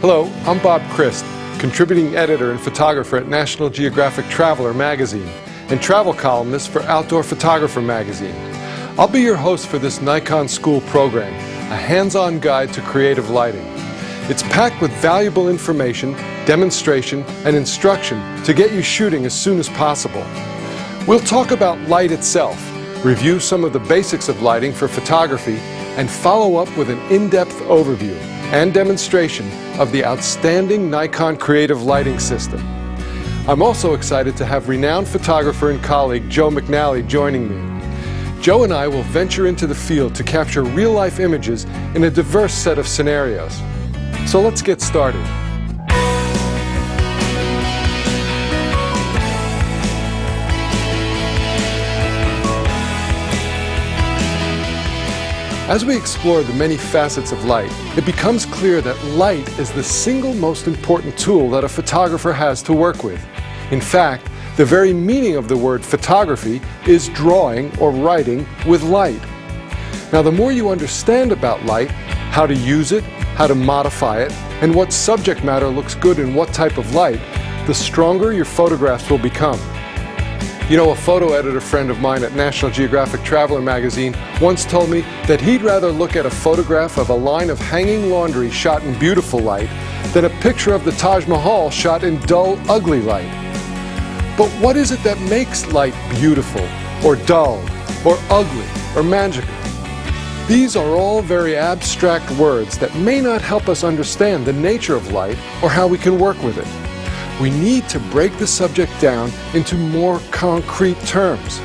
Hello, I'm Bob Krist, contributing editor and photographer at National Geographic Traveler magazine and travel columnist for Outdoor Photographer magazine. I'll be your host for this Nikon school program, a hands-on guide to creative lighting. It's packed with valuable information, demonstration, and instruction to get you shooting as soon as possible. We'll talk about light itself, review some of the basics of lighting for photography, and follow up with an in-depth overview and demonstration of the outstanding Nikon creative lighting system. I'm also excited to have renowned photographer and colleague Joe McNally joining me. Joe and I will venture into the field to capture real-life images in a diverse set of scenarios. So let's get started. As we explore the many facets of light, it becomes clear that light is the single most important tool that a photographer has to work with. In fact, the very meaning of the word photography is drawing or writing with light. Now, the more you understand about light, how to use it, how to modify it, and what subject matter looks good in what type of light, the stronger your photographs will become. You know, a photo editor friend of mine at National Geographic Traveler magazine once told me that he'd rather look at a photograph of a line of hanging laundry shot in beautiful light than a picture of the Taj Mahal shot in dull, ugly light. But what is it that makes light beautiful, or dull, or ugly, or magical? These are all very abstract words that may not help us understand the nature of light or how we can work with it. We need to break the subject down into more concrete terms.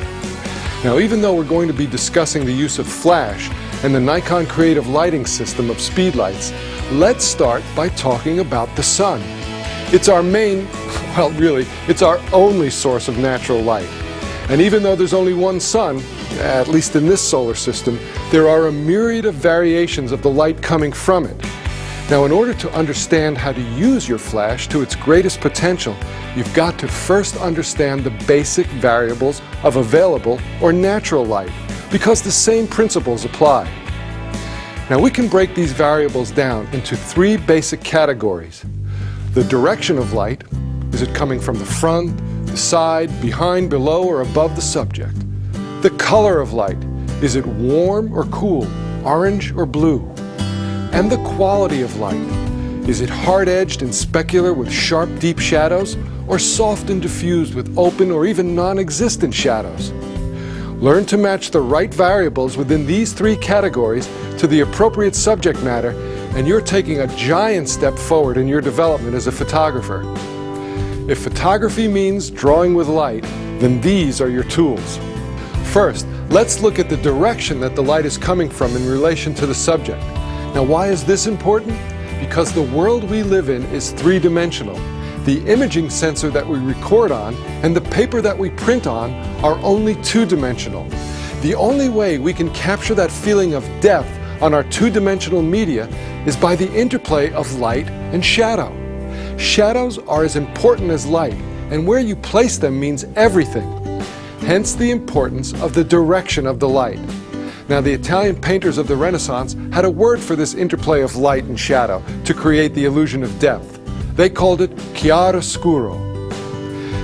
Now, even though we're going to be discussing the use of flash and the Nikon creative lighting system of speedlights, let's start by talking about the sun. It's our main, well, really, it's our only source of natural light. And even though there's only one sun, at least in this solar system, there are a myriad of variations of the light coming from it. Now, in order to understand how to use your flash to its greatest potential, you've got to first understand the basic variables of available or natural light, because the same principles apply. Now, we can break these variables down into three basic categories. The direction of light: is it coming from the front, the side, behind, below, or above the subject? The color of light: is it warm or cool, orange or blue? And the quality of light: is it hard-edged and specular with sharp, deep shadows, or soft and diffused with open or even non-existent shadows? Learn to match the right variables within these three categories to the appropriate subject matter, and you're taking a giant step forward in your development as a photographer. If photography means drawing with light, then these are your tools. First, let's look at the direction that the light is coming from in relation to the subject. Now, why is this important? Because the world we live in is three-dimensional. The imaging sensor that we record on and the paper that we print on are only two-dimensional. The only way we can capture that feeling of depth on our two-dimensional media is by the interplay of light and shadow. Shadows are as important as light, and where you place them means everything. Hence the importance of the direction of the light. Now, the Italian painters of the Renaissance had a word for this interplay of light and shadow to create the illusion of depth. They called it chiaroscuro.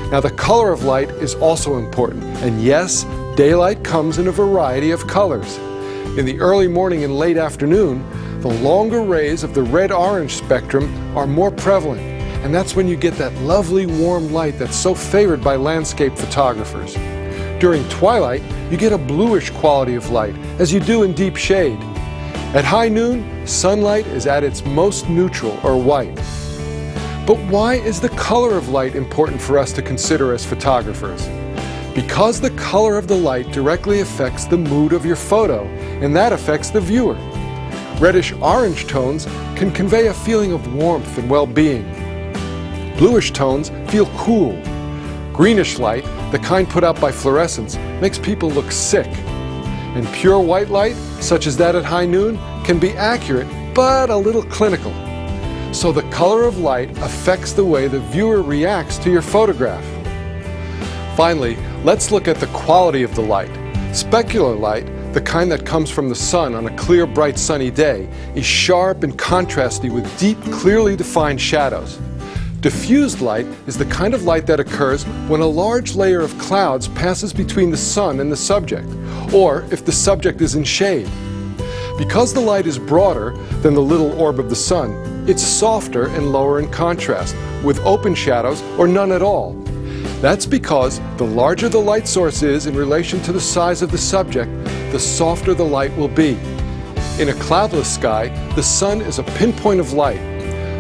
Now, the color of light is also important, and yes, daylight comes in a variety of colors. In the early morning and late afternoon, the longer rays of the red-orange spectrum are more prevalent, and that's when you get that lovely warm light that's so favored by landscape photographers. During twilight, you get a bluish quality of light, as you do in deep shade. At high noon, sunlight is at its most neutral, or white. But why is the color of light important for us to consider as photographers? Because the color of the light directly affects the mood of your photo, and that affects the viewer. Reddish-orange tones can convey a feeling of warmth and well-being. Bluish tones feel cool. Greenish light, the kind put out by fluorescence, makes people look sick. And pure white light, such as that at high noon, can be accurate, but a little clinical. So the color of light affects the way the viewer reacts to your photograph. Finally, let's look at the quality of the light. Specular light, the kind that comes from the sun on a clear, bright, sunny day, is sharp and contrasty with deep, clearly defined shadows. Diffused light is the kind of light that occurs when a large layer of clouds passes between the sun and the subject, or if the subject is in shade. Because the light is broader than the little orb of the sun, it's softer and lower in contrast, with open shadows or none at all. That's because the larger the light source is in relation to the size of the subject, the softer the light will be. In a cloudless sky, the sun is a pinpoint of light.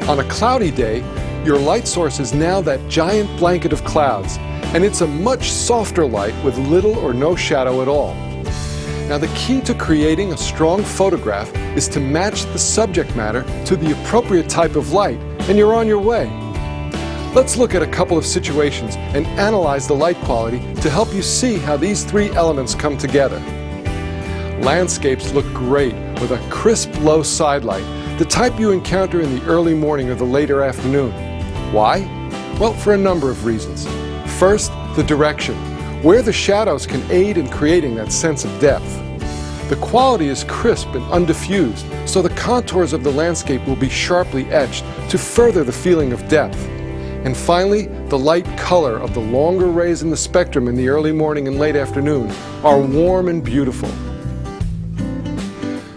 On a cloudy day, your light source is now that giant blanket of clouds, and it's a much softer light with little or no shadow at all. Now, the key to creating a strong photograph is to match the subject matter to the appropriate type of light, and you're on your way. Let's look at a couple of situations and analyze the light quality to help you see how these three elements come together. Landscapes look great with a crisp low side light, the type you encounter in the early morning or the later afternoon. Why? Well, for a number of reasons. First, the direction, where the shadows can aid in creating that sense of depth. The quality is crisp and undiffused, so the contours of the landscape will be sharply etched to further the feeling of depth. And finally, the light color of the longer rays in the spectrum in the early morning and late afternoon are warm and beautiful.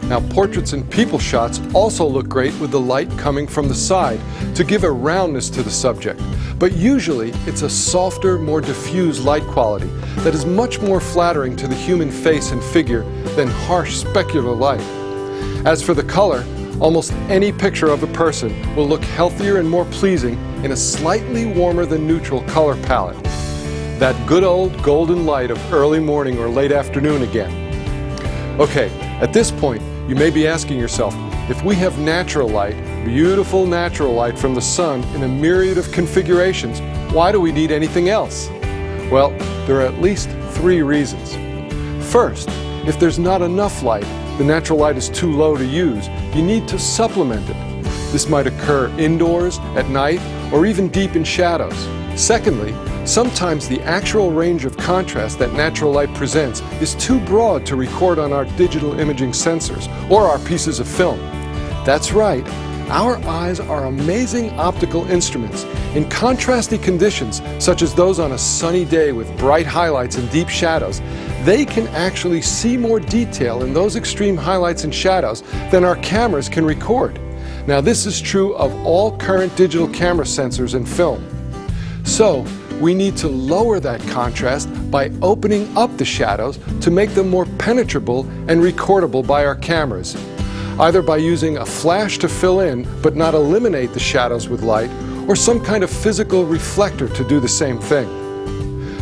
Now, portraits and people shots also look great with the light coming from the side to give a roundness to the subject, but usually it's a softer, more diffuse light quality that is much more flattering to the human face and figure than harsh specular light. As for the color, almost any picture of a person will look healthier and more pleasing in a slightly warmer than neutral color palette. That good old golden light of early morning or late afternoon again. Okay, at this point, you may be asking yourself, if we have natural light, beautiful natural light from the sun in a myriad of configurations, why do we need anything else? Well, there are at least three reasons. First, if there's not enough light, the natural light is too low to use, you need to supplement it. This might occur indoors, at night, or even deep in shadows. Secondly, sometimes the actual range of contrast that natural light presents is too broad to record on our digital imaging sensors or our pieces of film. That's right, our eyes are amazing optical instruments. In contrasty conditions, such as those on a sunny day with bright highlights and deep shadows, they can actually see more detail in those extreme highlights and shadows than our cameras can record. Now, this is true of all current digital camera sensors and film. So, we need to lower that contrast by opening up the shadows to make them more penetrable and recordable by our cameras, either by using a flash to fill in but not eliminate the shadows with light, or some kind of physical reflector to do the same thing.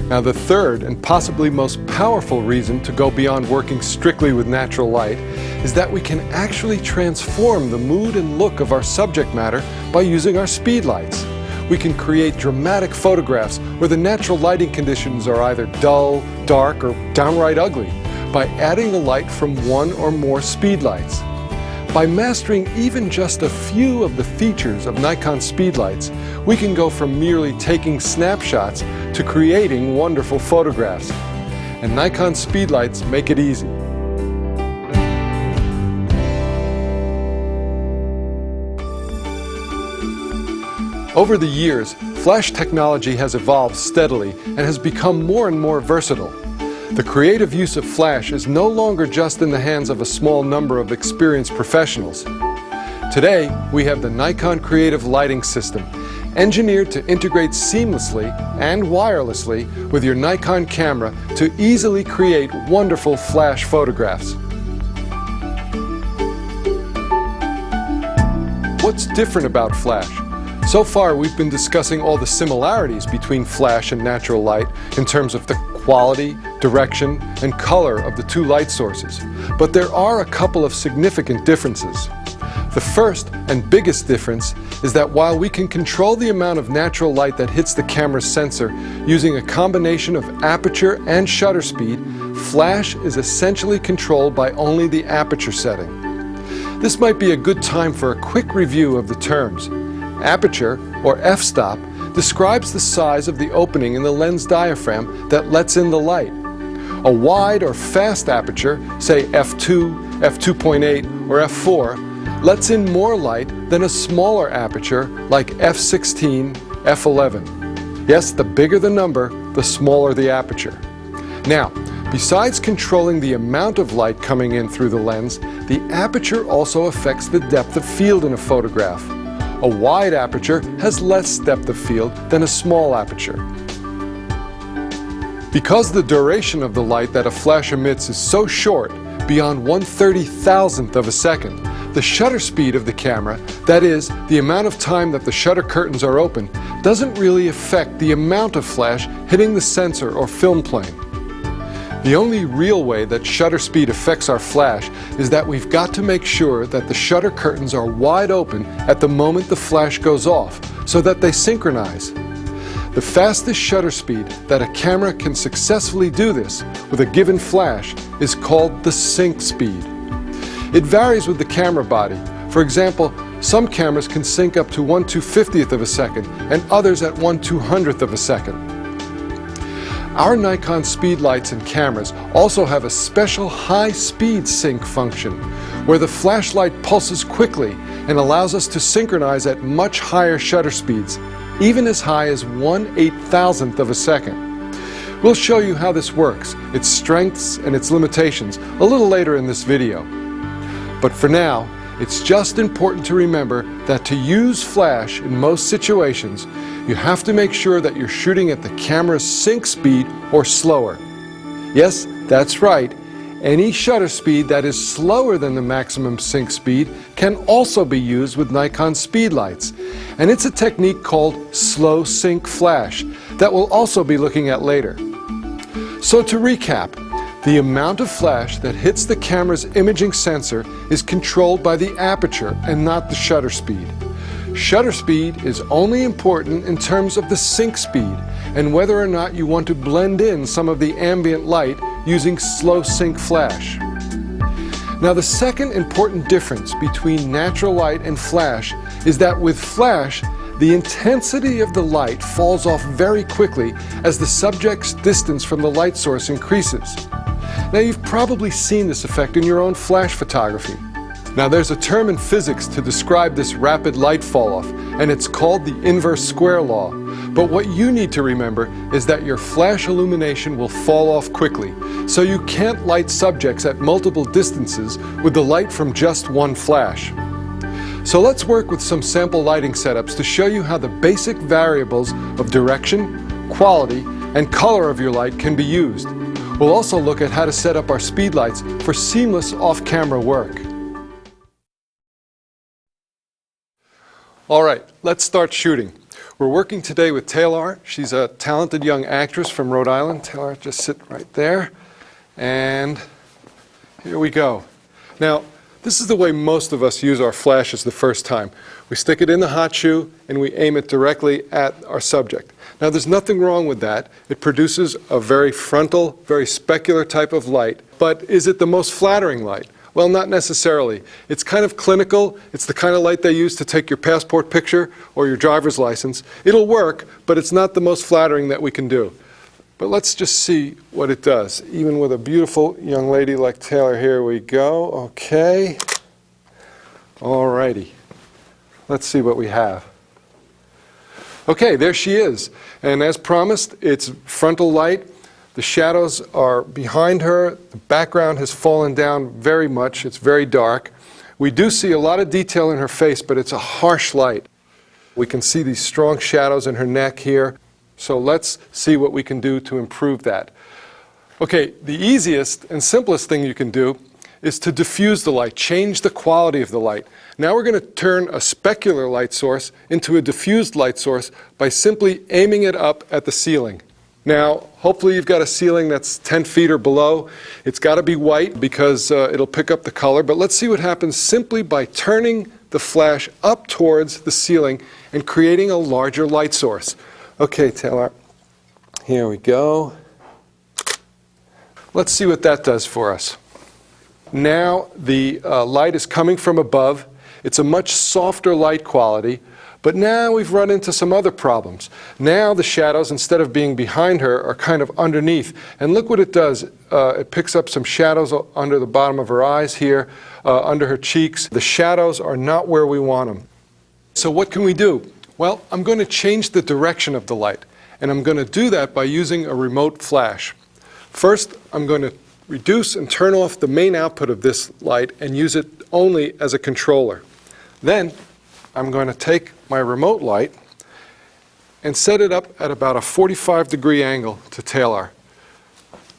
Now, the third and possibly most powerful reason to go beyond working strictly with natural light is that we can actually transform the mood and look of our subject matter by using our speed lights. We can create dramatic photographs where the natural lighting conditions are either dull, dark, or downright ugly by adding the light from one or more speed lights. By mastering even just a few of the features of Nikon speedlights, we can go from merely taking snapshots to creating wonderful photographs. And Nikon speedlights make it easy. Over the years, flash technology has evolved steadily and has become more and more versatile. The creative use of flash is no longer just in the hands of a small number of experienced professionals. Today, we have the Nikon Creative Lighting System, engineered to integrate seamlessly and wirelessly with your Nikon camera to easily create wonderful flash photographs. What's different about flash? So far, we've been discussing all the similarities between flash and natural light in terms of the quality, direction, and color of the two light sources. But there are a couple of significant differences. The first and biggest difference is that while we can control the amount of natural light that hits the camera's sensor using a combination of aperture and shutter speed, flash is essentially controlled by only the aperture setting. This might be a good time for a quick review of the terms. Aperture, or f-stop, describes the size of the opening in the lens diaphragm that lets in the light, A wide or fast aperture, say f2, f2.8, or f4, lets in more light than a smaller aperture like f16, f11. Yes, the bigger the number, the smaller the aperture. Now, besides controlling the amount of light coming in through the lens, the aperture also affects the depth of field in a photograph. A wide aperture has less depth of field than a small aperture. Because the duration of the light that a flash emits is so short, beyond 1/30,000th of a second, the shutter speed of the camera, that is, the amount of time that the shutter curtains are open, doesn't really affect the amount of flash hitting the sensor or film plane. The only real way that shutter speed affects our flash is that we've got to make sure that the shutter curtains are wide open at the moment the flash goes off, so that they synchronize. The fastest shutter speed that a camera can successfully do this with a given flash is called the sync speed. It varies with the camera body. For example, some cameras can sync up to 1/250th of a second and others at 1/200th of a second. Our Nikon speed lights and cameras also have a special high-speed sync function where the flashlight pulses quickly and allows us to synchronize at much higher shutter speeds, even as high as 1/8000th of a second. We'll show you how this works, its strengths and its limitations, a little later in this video. But for now, it's just important to remember that to use flash in most situations, you have to make sure that you're shooting at the camera's sync speed or slower. Yes, that's right. Any shutter speed that is slower than the maximum sync speed can also be used with Nikon speed lights. And it's a technique called slow sync flash that we'll also be looking at later. So to recap, the amount of flash that hits the camera's imaging sensor is controlled by the aperture and not the shutter speed. Shutter speed is only important in terms of the sync speed and whether or not you want to blend in some of the ambient light using slow sync flash. Now, the second important difference between natural light and flash is that with flash, the intensity of the light falls off very quickly as the subject's distance from the light source increases. Now, you've probably seen this effect in your own flash photography. Now, there's a term in physics to describe this rapid light fall-off, and it's called the inverse square law. But what you need to remember is that your flash illumination will fall off quickly, so you can't light subjects at multiple distances with the light from just one flash. So let's work with some sample lighting setups to show you how the basic variables of direction, quality, and color of your light can be used. We'll also look at how to set up our speed lights for seamless off-camera work. All right, let's start shooting. We're working today with Taylor. She's a talented young actress from Rhode Island. Taylor, just sit right there. And here we go. Now, this is the way most of us use our flashes the first time. We stick it in the hot shoe and we aim it directly at our subject. Now, there's nothing wrong with that. It produces a very frontal, very specular type of light. But is it the most flattering light? Well, not necessarily. It's kind of clinical. It's the kind of light they use to take your passport picture or your driver's license. It'll work, but it's not the most flattering that we can do. But let's just see what it does. Even with a beautiful young lady like Taylor, here we go. Okay. All righty. Let's see what we have. Okay, there she is. And as promised, it's frontal light. The shadows are behind her. The background has fallen down very much. It's very dark. We do see a lot of detail in her face, but it's a harsh light. We can see these strong shadows in her neck here. So let's see what we can do to improve that. Okay, the easiest and simplest thing you can do is to diffuse the light, change the quality of the light. Now we're going to turn a specular light source into a diffused light source by simply aiming it up at the ceiling. Now, hopefully you've got a ceiling that's 10 feet or below. It's got to be white because it'll pick up the color. But let's see what happens simply by turning the flash up towards the ceiling and creating a larger light source. Okay, Taylor, here we go. Let's see what that does for us. Now the light is coming from above. It's a much softer light quality, but now we've run into some other problems. Now the shadows, instead of being behind her, are kind of underneath. And look what it does. It picks up some shadows under the bottom of her eyes here, under her cheeks. The shadows are not where we want them. So what can we do? Well, I'm going to change the direction of the light. And I'm going to do that by using a remote flash. First, I'm going to reduce and turn off the main output of this light and use it only as a controller. Then, I'm going to take my remote light and set it up at about a 45-degree angle to tailor.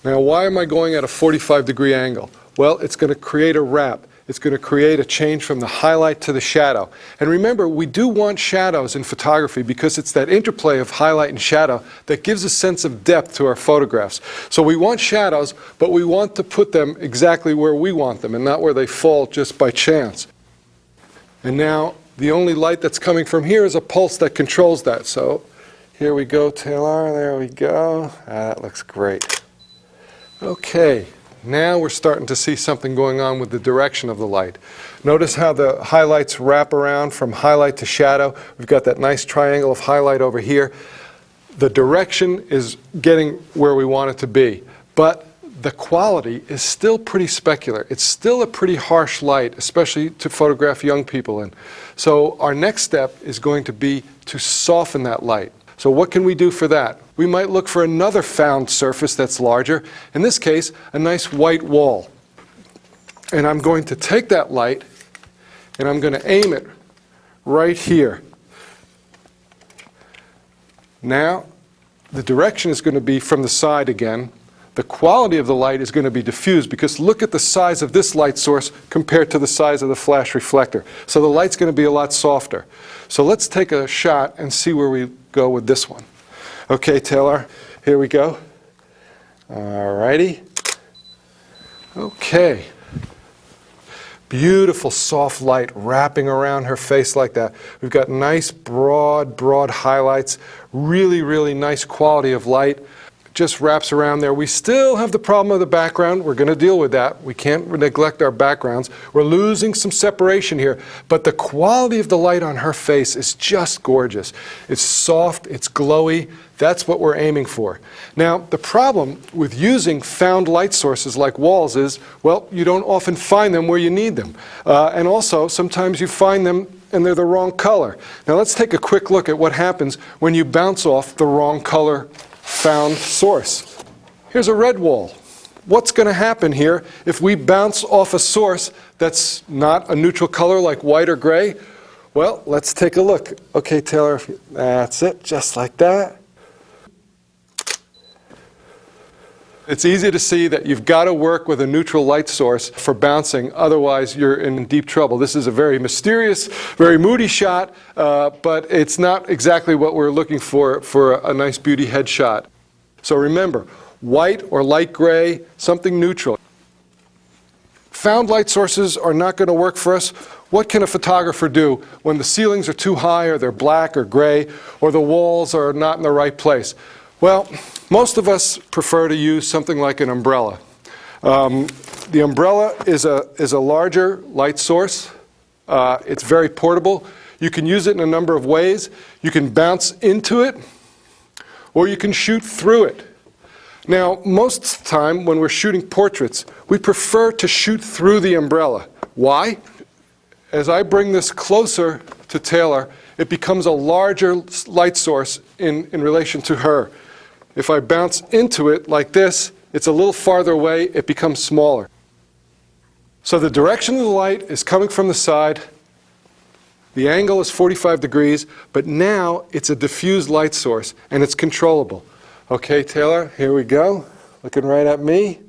Now, why am I going at a 45-degree angle? Well, it's going to create a wrap. It's going to create a change from the highlight to the shadow. And remember, we do want shadows in photography because it's that interplay of highlight and shadow that gives a sense of depth to our photographs. So we want shadows, but we want to put them exactly where we want them and not where they fall just by chance. And now, the only light that's coming from here is a pulse that controls that. So here we go, Taylor. There we go. That looks great. Okay. Now we're starting to see something going on with the direction of the light. Notice how the highlights wrap around from highlight to shadow. We've got that nice triangle of highlight over here. The direction is getting where we want it to be, but the quality is still pretty specular. It's still a pretty harsh light, especially to photograph young people in. So our next step is going to be to soften that light. So what can we do for that? We might look for another found surface that's larger, in this case, a nice white wall. And I'm going to take that light and I'm going to aim it right here. Now, the direction is going to be from the side again. The quality of the light is going to be diffused because look at the size of this light source compared to the size of the flash reflector. So the light's going to be a lot softer. So let's take a shot and see where we go with this one. Okay, Taylor, here we go. All righty. Okay. Beautiful soft light wrapping around her face like that. We've got nice broad highlights, really nice quality of light. Just wraps around there. We still have the problem of the background. We're going to deal with that. We can't neglect our backgrounds. We're losing some separation here, but the quality of the light on her face is just gorgeous. It's soft, it's glowy. That's what we're aiming for. Now, the problem with using found light sources like walls is, well, you don't often find them where you need them. And also, sometimes you find them and they're the wrong color. Now, let's take a quick look at what happens when you bounce off the wrong color found source. Here's a red wall. What's going to happen here if we bounce off a source that's not a neutral color like white or gray? Well, let's take a look. Okay, Taylor, that's it, just like that. It's easy to see that you've got to work with a neutral light source for bouncing, otherwise you're in deep trouble. This is a very mysterious, very moody shot, but it's not exactly what we're looking for a nice beauty headshot. So remember, white or light gray, something neutral. Found light sources are not going to work for us. What can a photographer do when the ceilings are too high or they're black or gray or the walls are not in the right place? Well, most of us prefer to use something like an umbrella. The umbrella is a larger light source. It's very portable. You can use it in a number of ways. You can bounce into it, or you can shoot through it. Now, most of the time when we're shooting portraits, we prefer to shoot through the umbrella. Why? As I bring this closer to Taylor, it becomes a larger light source in relation to her. If I bounce into it like this, it's a little farther away, it becomes smaller. So the direction of the light is coming from the side. The angle is 45 degrees, but now it's a diffused light source, and it's controllable. Okay, Taylor, here we go. Looking right at me.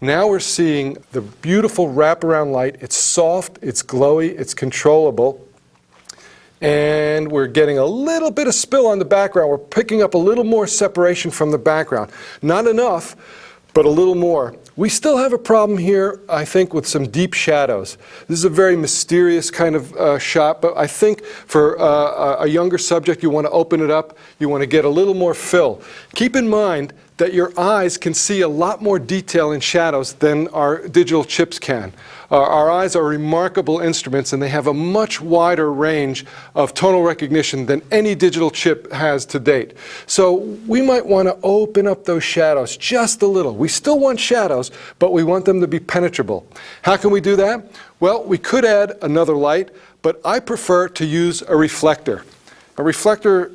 Now we're seeing the beautiful wraparound light. It's soft, it's glowy, it's controllable. And we're getting a little bit of spill on the background. We're picking up a little more separation from the background. Not enough, but a little more. We still have a problem here, I think, with some deep shadows. This is a very mysterious kind of shot, but I think for a younger subject, you want to open it up. You want to get a little more fill. Keep in mind that your eyes can see a lot more detail in shadows than our digital chips can. Our eyes are remarkable instruments, and they have a much wider range of tonal recognition than any digital chip has to date. So we might want to open up those shadows just a little. We still want shadows, but we want them to be penetrable. How can we do that? Well, we could add another light, but I prefer to use a reflector. A reflector,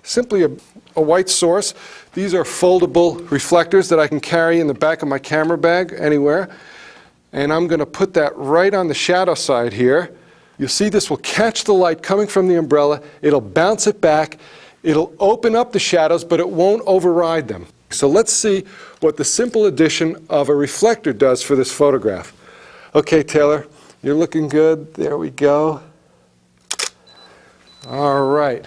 simply a white source. These are foldable reflectors that I can carry in the back of my camera bag anywhere. And I'm going to put that right on the shadow side here. You'll see this will catch the light coming from the umbrella. It'll bounce it back. It'll open up the shadows, but it won't override them. So let's see what the simple addition of a reflector does for this photograph. Okay, Taylor, you're looking good. There we go. All right.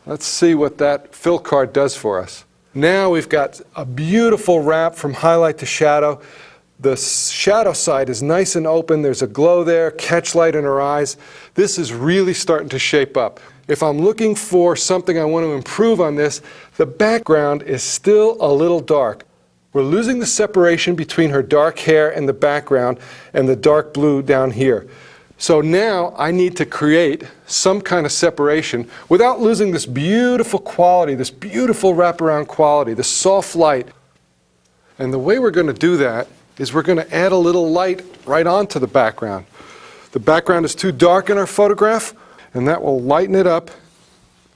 Let's see what that fill card does for us. Now we've got a beautiful wrap from highlight to shadow. The shadow side is nice and open. There's a glow there, catch light in her eyes. This is really starting to shape up. If I'm looking for something I want to improve on this, the background is still a little dark. We're losing the separation between her dark hair and the background and the dark blue down here. So now I need to create some kind of separation without losing this beautiful quality, this beautiful wraparound quality, this soft light. And the way we're going to do that is we're going to add a little light right onto the background. The background is too dark in our photograph, and that will lighten it up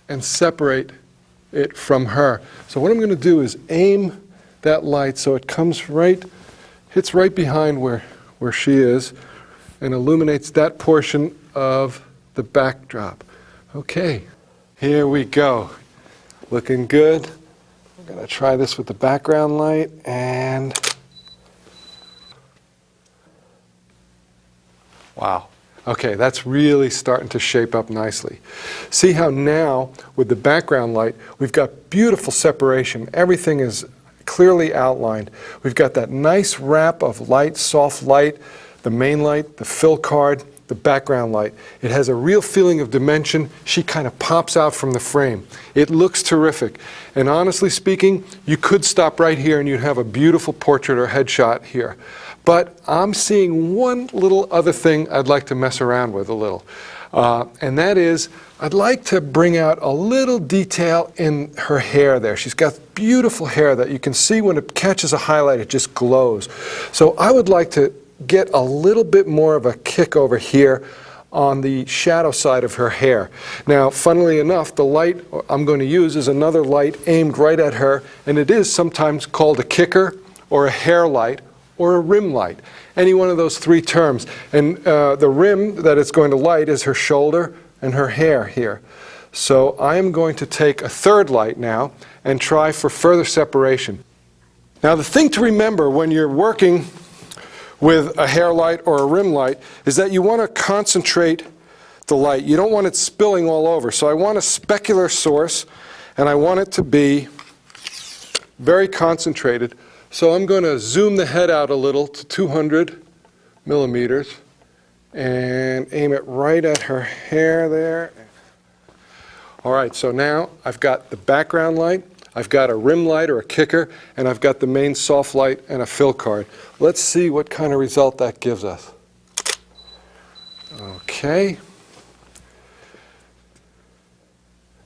and separate it from her. So what I'm going to do is aim that light so it comes right, hits right behind where she is, and illuminates that portion of the backdrop. Okay, here we go. Looking good. I'm going to try this with the background light, and wow. Okay, that's really starting to shape up nicely. See how now, with the background light, we've got beautiful separation. Everything is clearly outlined. We've got that nice wrap of light, soft light, the main light, the fill card, the background light. It has a real feeling of dimension. She kind of pops out from the frame. It looks terrific. And honestly speaking, you could stop right here and you'd have a beautiful portrait or headshot here. But I'm seeing one little other thing I'd like to mess around with a little. And that is, I'd like to bring out a little detail in her hair there. She's got beautiful hair that you can see when it catches a highlight, it just glows. So I would like to get a little bit more of a kick over here on the shadow side of her hair. Now, funnily enough, the light I'm going to use is another light aimed right at her, and it is sometimes called a kicker or a hair light or a rim light, any one of those three terms. And the rim that it's going to light is her shoulder and her hair here. So I am going to take a third light now and try for further separation. Now, the thing to remember when you're working with a hair light or a rim light is that you want to concentrate the light. You don't want it spilling all over. So I want a specular source, and I want it to be very concentrated. So I'm going to zoom the head out a little to 200 millimeters and aim it right at her hair there. All right, so now I've got the background light, I've got a rim light or a kicker, and I've got the main soft light and a fill card. Let's see what kind of result that gives us. Okay.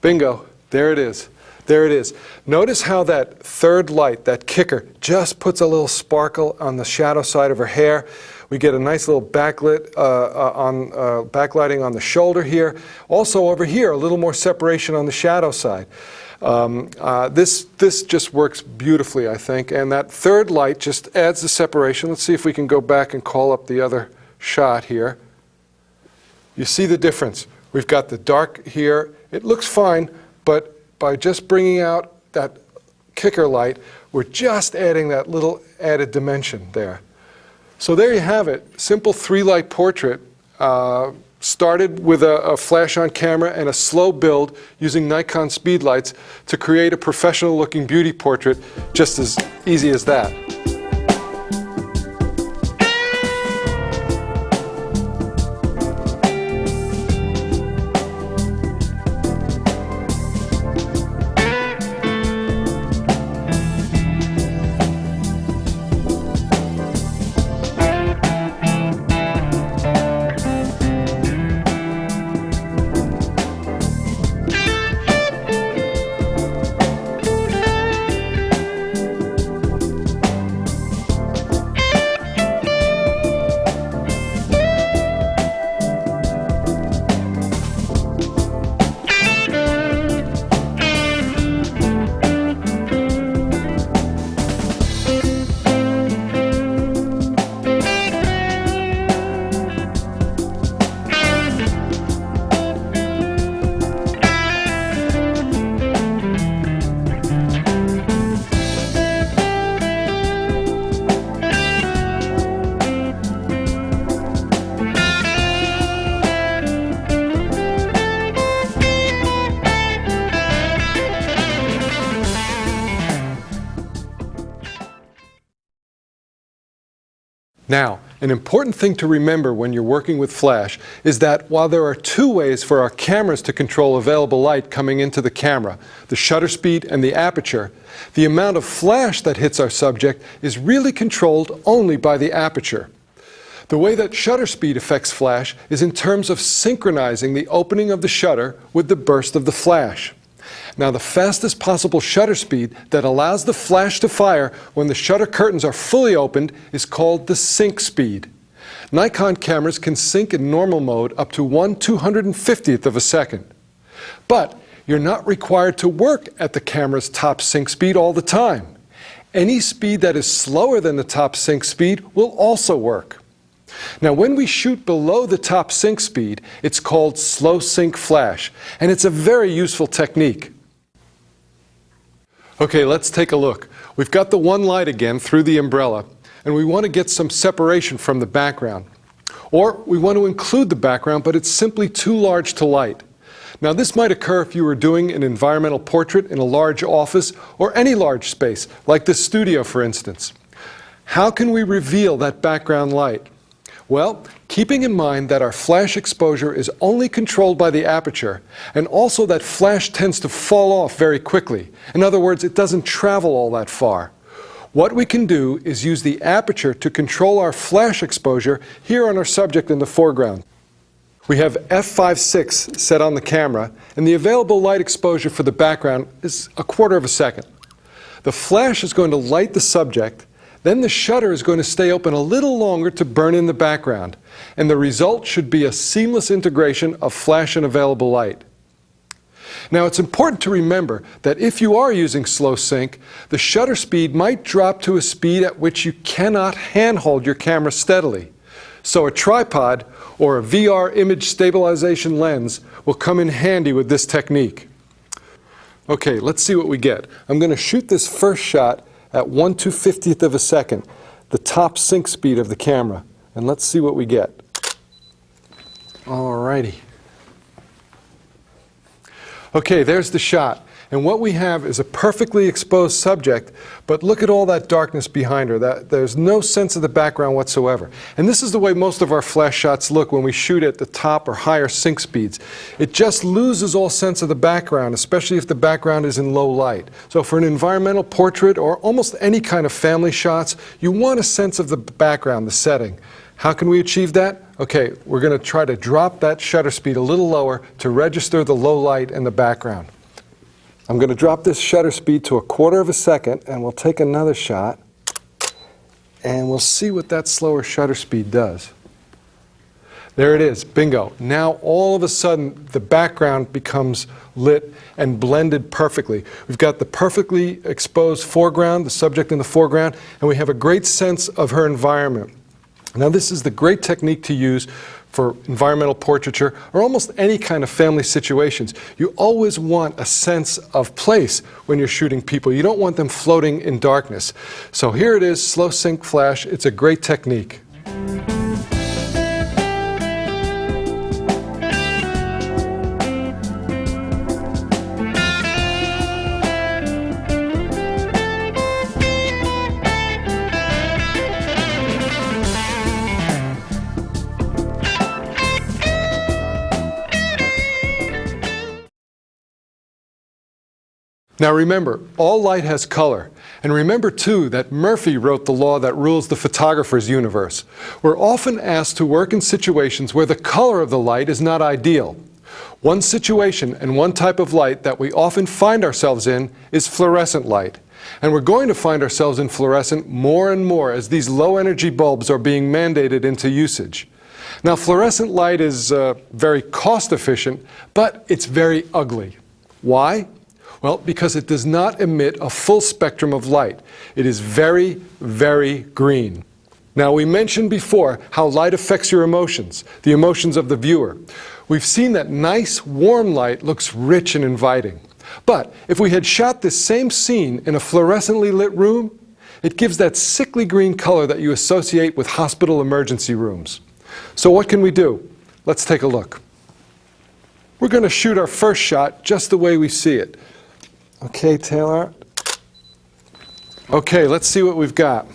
Bingo. There it is. There it is. Notice how that third light, that kicker, just puts a little sparkle on the shadow side of her hair. We get a nice little backlighting on the shoulder here. Also over here, a little more separation on the shadow side. This just works beautifully, I think. And that third light just adds the separation. Let's see if we can go back and call up the other shot here. You see the difference. We've got the dark here. It looks fine, but by just bringing out that kicker light, we're just adding that little added dimension there. So there you have it. Simple three-light portrait. Started with a flash-on camera and a slow build using Nikon speed lights to create a professional-looking beauty portrait, just as easy as that. Now, an important thing to remember when you're working with flash is that while there are two ways for our cameras to control available light coming into the camera, the shutter speed and the aperture, the amount of flash that hits our subject is really controlled only by the aperture. The way that shutter speed affects flash is in terms of synchronizing the opening of the shutter with the burst of the flash. Now, the fastest possible shutter speed that allows the flash to fire when the shutter curtains are fully opened is called the sync speed. Nikon cameras can sync in normal mode up to 1/250th of a second. But you're not required to work at the camera's top sync speed all the time. Any speed that is slower than the top sync speed will also work. Now, when we shoot below the top sync speed, it's called slow sync flash, and it's a very useful technique. Okay, let's take a look. We've got the one light again through the umbrella, and we want to get some separation from the background. Or we want to include the background, but it's simply too large to light. Now, this might occur if you were doing an environmental portrait in a large office or any large space, like this studio, for instance. How can we reveal that background light? Well, keeping in mind that our flash exposure is only controlled by the aperture, and also that flash tends to fall off very quickly. In other words, it doesn't travel all that far. What we can do is use the aperture to control our flash exposure here on our subject in the foreground. We have f/5.6 set on the camera, and the available light exposure for the background is 1/4 of a second. The flash is going to light the subject. Then the shutter is going to stay open a little longer to burn in the background, and the result should be a seamless integration of flash and available light. Now, it's important to remember that if you are using slow sync, the shutter speed might drop to a speed at which you cannot handhold your camera steadily. So a tripod or a VR image stabilization lens will come in handy with this technique. Okay, let's see what we get. I'm going to shoot this first shot at 1/250th of a second, the top sync speed of the camera. And let's see what we get. Alrighty. Okay, there's the shot. And what we have is a perfectly exposed subject, but look at all that darkness behind her. There's no sense of the background whatsoever. And this is the way most of our flash shots look when we shoot at the top or higher sync speeds. It just loses all sense of the background, especially if the background is in low light. So for an environmental portrait or almost any kind of family shots, you want a sense of the background, the setting. How can we achieve that? Okay, we're going to try to drop that shutter speed a little lower to register the low light in the background. I'm going to drop this shutter speed to 1/4 of a second, and we'll take another shot, and we'll see what that slower shutter speed does. There it is, bingo. Now all of a sudden the background becomes lit and blended perfectly. We've got the perfectly exposed foreground, the subject in the foreground, and we have a great sense of her environment. Now, this is the great technique to use for environmental portraiture or almost any kind of family situations. You always want a sense of place when you're shooting people. You don't want them floating in darkness. So here it is, slow sync flash. It's a great technique. Now remember, all light has color. And remember too that Murphy wrote the law that rules the photographer's universe. We're often asked to work in situations where the color of the light is not ideal. One situation and one type of light that we often find ourselves in is fluorescent light. And we're going to find ourselves in fluorescent more and more as these low energy bulbs are being mandated into usage. Now, fluorescent light is very cost efficient, but it's very ugly. Why? Well, because it does not emit a full spectrum of light. It is very, very green. Now, we mentioned before how light affects your emotions, the emotions of the viewer. We've seen that nice, warm light looks rich and inviting. But if we had shot this same scene in a fluorescently lit room, it gives that sickly green color that you associate with hospital emergency rooms. So what can we do? Let's take a look. We're going to shoot our first shot just the way we see it. Okay, Taylor. Okay, let's see what we've got.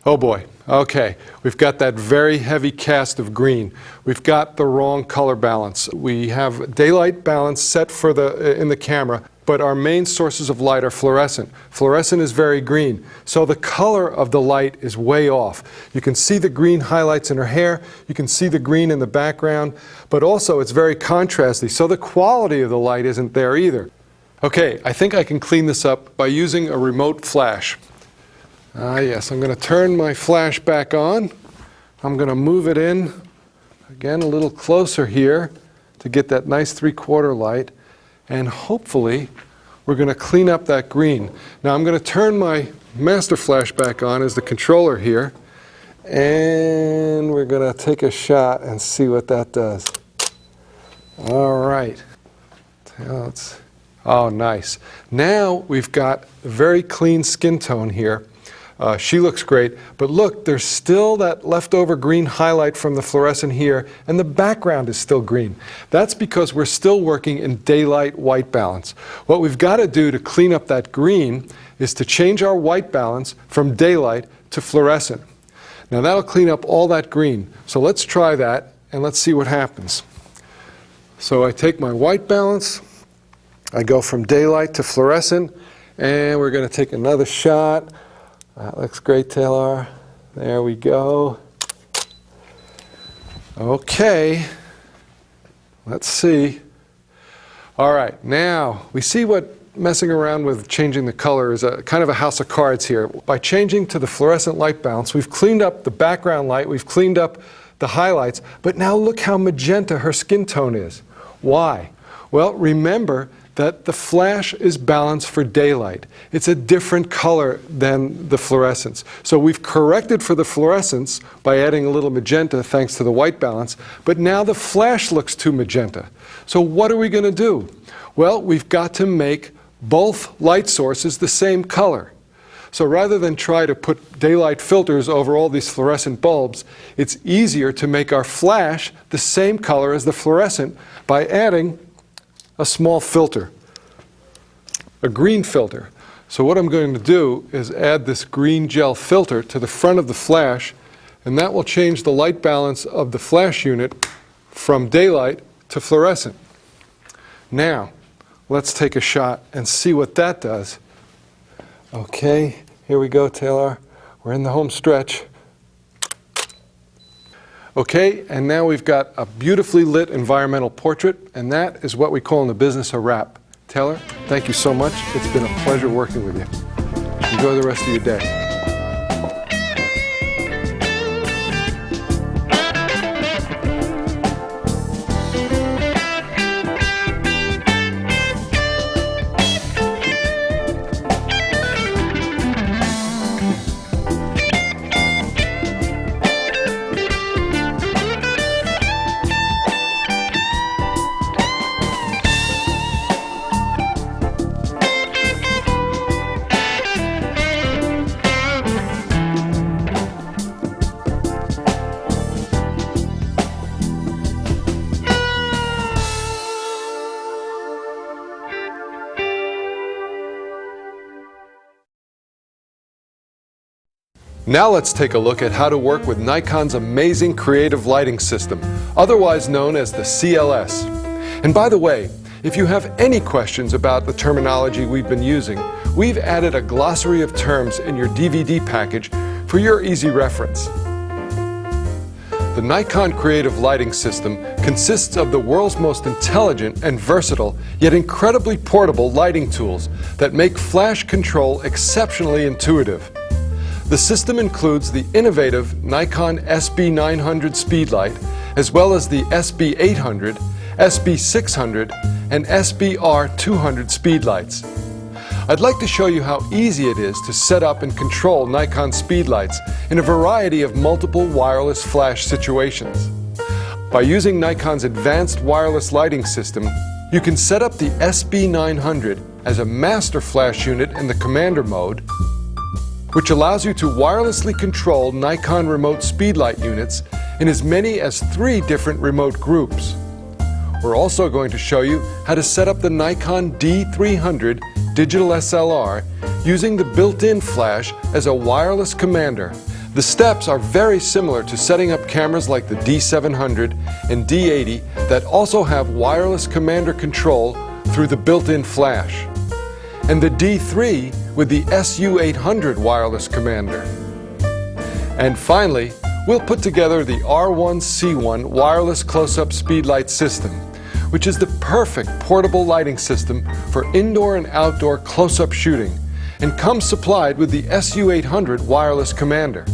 Oh boy. Okay, we've got that very heavy cast of green. We've got the wrong color balance. We have daylight balance set for in the camera, but our main sources of light are fluorescent. Fluorescent is very green, so the color of the light is way off. You can see the green highlights in her hair, you can see the green in the background, but also it's very contrasty, so the quality of the light isn't there either. Okay, I think I can clean this up by using a remote flash. Yes, I'm going to turn my flash back on. I'm going to move it in, again, a little closer here to get that nice 3/4 light. And hopefully, we're going to clean up that green. Now, I'm going to turn my master flash back on as the controller here. And we're going to take a shot and see what that does. All right. Oh, nice. Now, we've got a very clean skin tone here. She looks great, but look, there's still that leftover green highlight from the fluorescent here, and the background is still green. That's because we're still working in daylight white balance. What we've got to do to clean up that green is to change our white balance from daylight to fluorescent. Now that'll clean up all that green. So let's try that, and let's see what happens. So I take my white balance, I go from daylight to fluorescent, and we're going to take another shot. That looks great, Taylor. There we go. Okay. Let's see. All right, now we see what messing around with changing the color is a kind of a house of cards here. By changing to the fluorescent light balance, we've cleaned up the background light, we've cleaned up the highlights, but now look how magenta her skin tone is. Why? Well, remember that the flash is balanced for daylight. It's a different color than the fluorescence. So we've corrected for the fluorescence by adding a little magenta thanks to the white balance, but now the flash looks too magenta. So what are we going to do? Well, we've got to make both light sources the same color. So rather than try to put daylight filters over all these fluorescent bulbs, it's easier to make our flash the same color as the fluorescent by adding a small filter, a green filter. So what I'm going to do is add this green gel filter to the front of the flash, and that will change the light balance of the flash unit from daylight to fluorescent. Now, let's take a shot and see what that does. Okay, here we go, Taylor. We're in the home stretch. Okay, and now we've got a beautifully lit environmental portrait, and that is what we call in the business a wrap. Taylor, thank you so much. It's been a pleasure working with you. Enjoy the rest of your day. Now let's take a look at how to work with Nikon's amazing creative lighting system, otherwise known as the CLS. And by the way, if you have any questions about the terminology we've been using, we've added a glossary of terms in your DVD package for your easy reference. The Nikon Creative Lighting System consists of the world's most intelligent and versatile, yet incredibly portable lighting tools that make flash control exceptionally intuitive. The system includes the innovative Nikon SB900 speedlight, as well as the SB800, SB600, and SBR200 speedlights. I'd like to show you how easy it is to set up and control Nikon speedlights in a variety of multiple wireless flash situations. By using Nikon's advanced wireless lighting system, you can set up the SB900 as a master flash unit in the commander mode, which allows you to wirelessly control Nikon remote speedlight units in as many as 3 different remote groups. We're also going to show you how to set up the Nikon D300 digital SLR using the built-in flash as a wireless commander. The steps are very similar to setting up cameras like the D700 and D80 that also have wireless commander control through the built-in flash, and the D3 with the SU800 wireless commander. And finally, we'll put together the R1C1 wireless close-up speedlight system, which is the perfect portable lighting system for indoor and outdoor close-up shooting, and comes supplied with the SU800 wireless commander.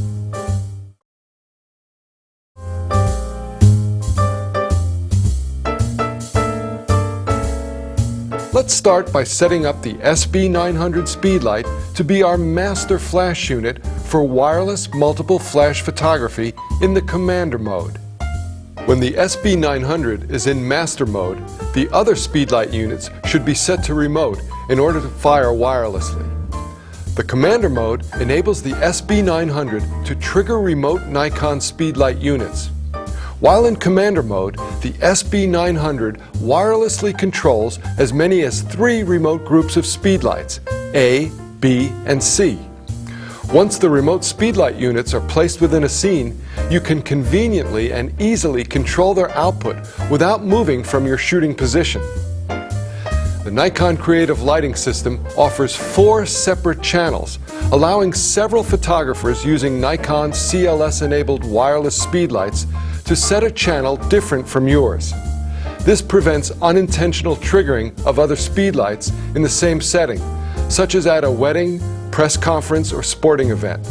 Let's start by setting up the SB900 speedlight to be our master flash unit for wireless multiple flash photography in the commander mode. When the SB900 is in master mode, the other speedlight units should be set to remote in order to fire wirelessly. The commander mode enables the SB900 to trigger remote Nikon speedlight units. While in commander mode, the SB900 wirelessly controls as many as 3 remote groups of speedlights, A, B, and C. Once the remote speedlight units are placed within a scene, you can conveniently and easily control their output without moving from your shooting position. The Nikon Creative Lighting System offers 4 separate channels, allowing several photographers using Nikon CLS-enabled wireless speedlights to set a channel different from yours. This prevents unintentional triggering of other speedlights in the same setting, such as at a wedding, press conference, or sporting event.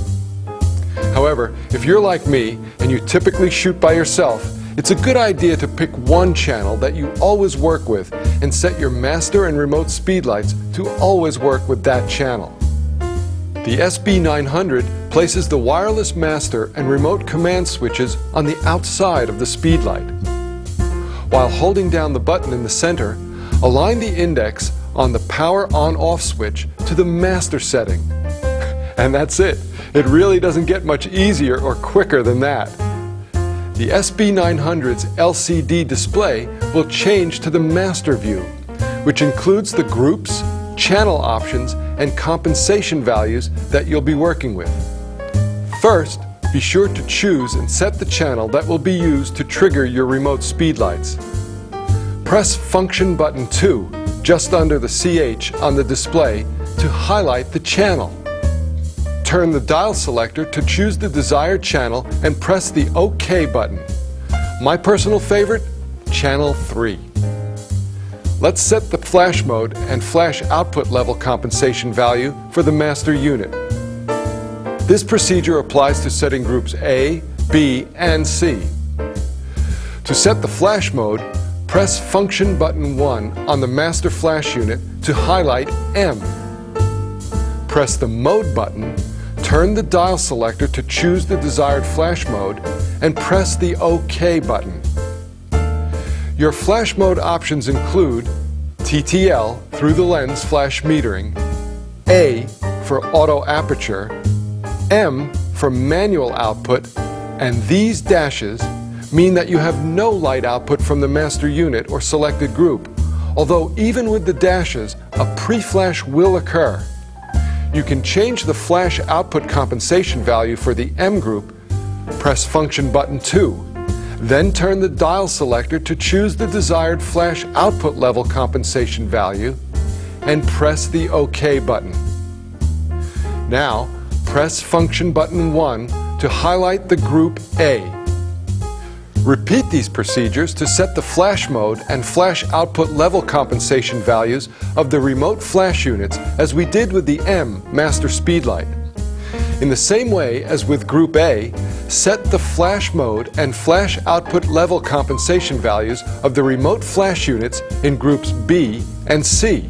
However, if you're like me and you typically shoot by yourself, it's a good idea to pick one channel that you always work with and set your master and remote speedlights to always work with that channel. The SB900 places the wireless master and remote command switches on the outside of the speedlight. While holding down the button in the center, align the index on the power on-off switch to the master setting. And that's it. It really doesn't get much easier or quicker than that. The SB900's LCD display will change to the master view, which includes the groups, channel options, and compensation values that you'll be working with. First, be sure to choose and set the channel that will be used to trigger your remote speedlights. Press Function button 2 just under the CH on the display to highlight the channel. Turn the dial selector to choose the desired channel and press the OK button. My personal favorite, Channel 3. Let's set the flash mode and flash output level compensation value for the master unit. This procedure applies to setting groups A, B, and C. To set the flash mode, press Function button 1 on the master flash unit to highlight M. Press the Mode button, turn the dial selector to choose the desired flash mode, and press the OK button. Your flash mode options include TTL through the lens flash metering, A for auto aperture, M for manual output, and these dashes mean that you have no light output from the master unit or selected group, although even with the dashes, a pre-flash will occur. You can change the flash output compensation value for the M group. Press Function button 2. Then turn the dial selector to choose the desired flash output level compensation value and press the OK button. Now, press Function button 1 to highlight the group A. Repeat these procedures to set the flash mode and flash output level compensation values of the remote flash units as we did with the M master speedlight. In the same way as with Group A, set the flash mode and flash output level compensation values of the remote flash units in Groups B and C.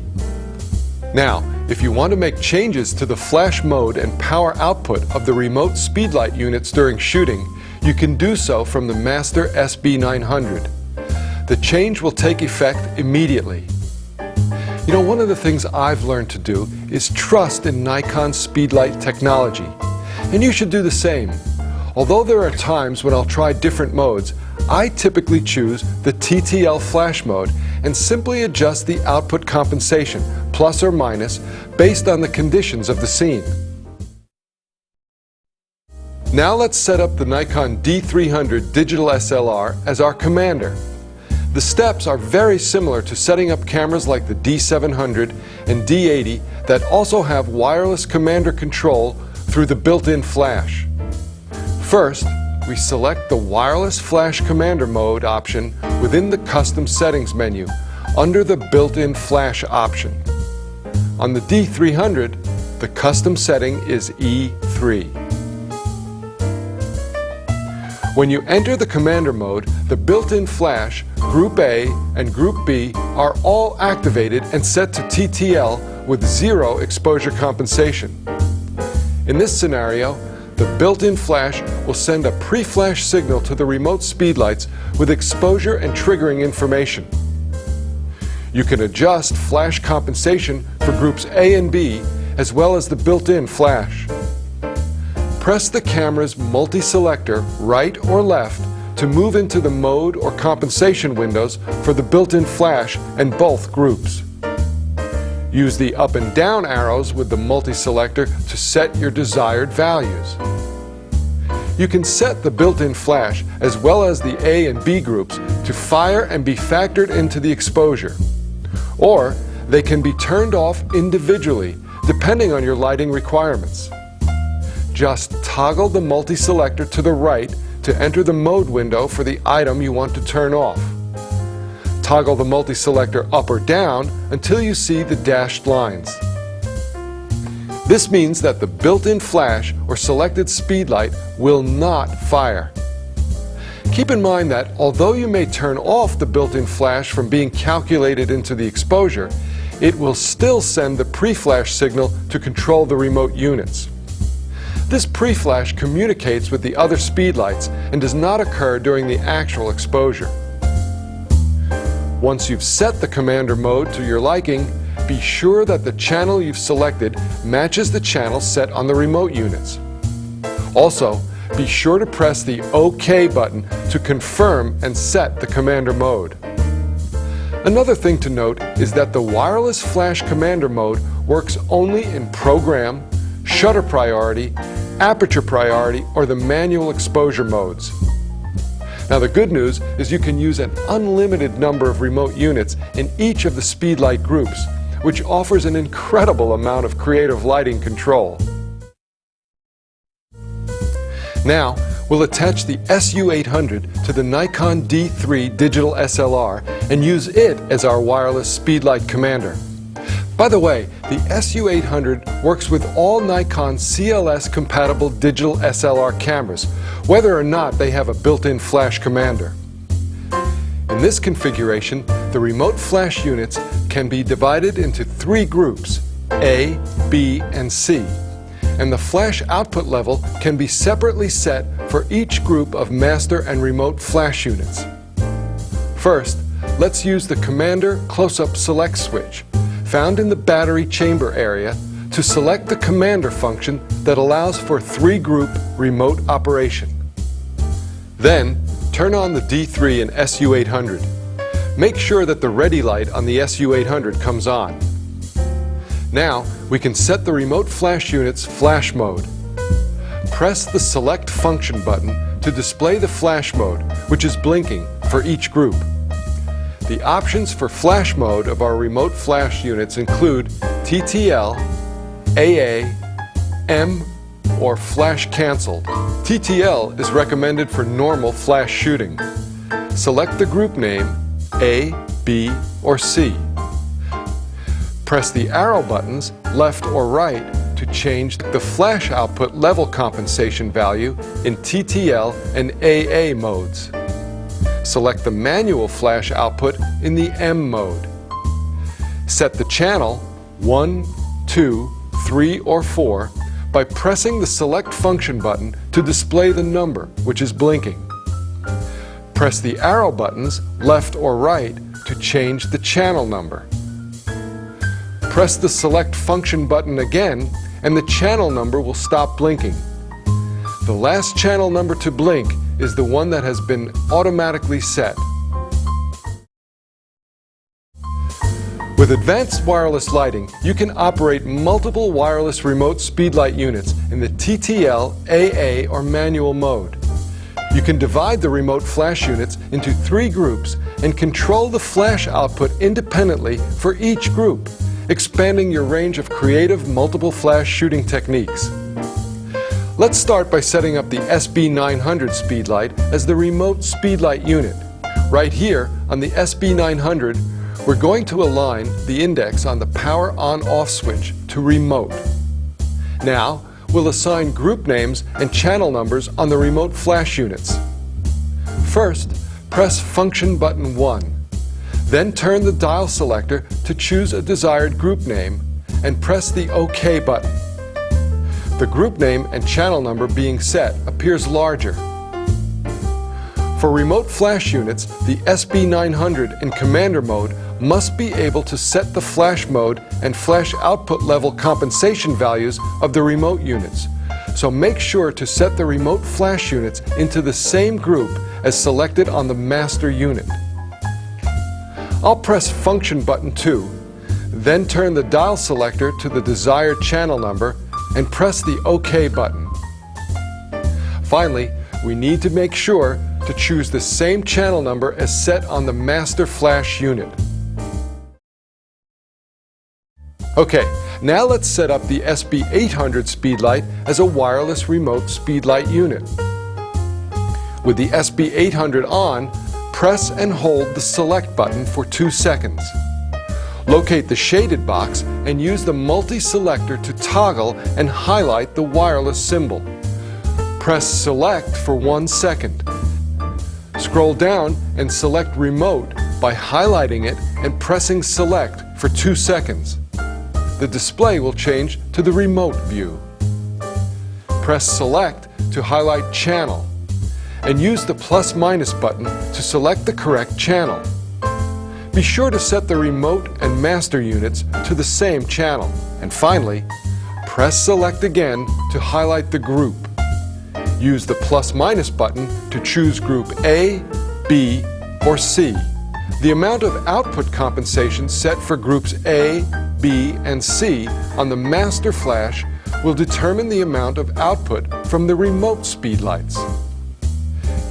Now, if you want to make changes to the flash mode and power output of the remote speedlight units during shooting, you can do so from the Master SB900. The change will take effect immediately. You know, one of the things I've learned to do is trust in Nikon speedlight technology, and you should do the same. Although there are times when I'll try different modes, I typically choose the TTL flash mode and simply adjust the output compensation, plus or minus, based on the conditions of the scene. Now let's set up the Nikon D300 digital SLR as our commander. The steps are very similar to setting up cameras like the D700 and D80 that also have wireless commander control through the built-in flash. First, we select the wireless flash commander mode option within the custom settings menu under the built-in flash option. On the D300, the custom setting is E3. When you enter the commander mode, the built-in flash, Group A and Group B are all activated and set to TTL with 0 exposure compensation. In this scenario, the built-in flash will send a pre-flash signal to the remote speedlights with exposure and triggering information. You can adjust flash compensation for groups A and B as well as the built-in flash. Press the camera's multi-selector right or left to move into the mode or compensation windows for the built-in flash and both groups. Use the up and down arrows with the multi-selector to set your desired values. You can set the built-in flash as well as the A and B groups to fire and be factored into the exposure. Or they can be turned off individually depending on your lighting requirements. Just toggle the multi-selector to the right to enter the mode window for the item you want to turn off. Toggle the multi-selector up or down until you see the dashed lines. This means that the built-in flash or selected speedlight will not fire. Keep in mind that although you may turn off the built-in flash from being calculated into the exposure, it will still send the pre-flash signal to control the remote units. This pre-flash communicates with the other speedlights and does not occur during the actual exposure. Once you've set the commander mode to your liking, be sure that the channel you've selected matches the channel set on the remote units. Also, be sure to press the OK button to confirm and set the commander mode. Another thing to note is that the wireless flash commander mode works only in program, shutter priority, aperture priority, or the manual exposure modes. Now the good news is you can use an unlimited number of remote units in each of the speedlight groups, which offers an incredible amount of creative lighting control. Now we'll attach the SU800 to the Nikon D3 digital SLR and use it as our wireless speedlight commander. By the way, the SU800 works with all Nikon CLS compatible digital SLR cameras, whether or not they have a built-in flash commander. In this configuration, the remote flash units can be divided into 3 groups, A, B, and C, and the flash output level can be separately set for each group of master and remote flash units. First, let's use the Commander Close-Up Select switch, found in the battery chamber area, to select the commander function that allows for 3-group remote operation. Then, turn on the D3 and SU800. Make sure that the ready light on the SU800 comes on. Now, we can set the remote flash unit's flash mode. Press the Select Function button to display the flash mode, which is blinking, for each group. The options for flash mode of our remote flash units include TTL, AA, M, or Flash Cancelled. TTL is recommended for normal flash shooting. Select the group name A, B, or C. Press the arrow buttons left or right to change the flash output level compensation value in TTL and AA modes. Select the manual flash output in the M mode. Set the channel 1, 2, 3, or 4 by pressing the Select Function button to display the number, which is blinking. Press the arrow buttons left or right to change the channel number. Press the Select Function button again and the channel number will stop blinking. The last channel number to blink is the one that has been automatically set. With advanced wireless lighting, you can operate multiple wireless remote speedlight units in the TTL, AA, or manual mode. You can divide the remote flash units into 3 groups and control the flash output independently for each group, expanding your range of creative multiple flash shooting techniques. Let's start by setting up the SB900 speedlight as the remote speedlight unit. Right here on the SB900, we're going to align the index on the power on-off switch to remote. Now, we'll assign group names and channel numbers on the remote flash units. First, press function button 1. Then turn the dial selector to choose a desired group name and press the OK button. The group name and channel number being set appears larger. For remote flash units, the SB900 in commander mode must be able to set the flash mode and flash output level compensation values of the remote units. So make sure to set the remote flash units into the same group as selected on the master unit. I'll press function button 2, then turn the dial selector to the desired channel number and press the OK button. Finally, we need to make sure to choose the same channel number as set on the master flash unit. Okay, now let's set up the SB800 speedlight as a wireless remote speedlight unit. With the SB800 on, press and hold the select button for 2 seconds. Locate the shaded box and use the multi-selector to toggle and highlight the wireless symbol. Press select for 1 second. Scroll down and select remote by highlighting it and pressing select for 2 seconds. The display will change to the remote view. Press select to highlight channel and use the plus/minus button to select the correct channel. Be sure to set the remote and master units to the same channel. And finally, press select again to highlight the group. Use the plus/minus button to choose group A, B, or C. The amount of output compensation set for groups A, B, and C on the master flash will determine the amount of output from the remote speedlights.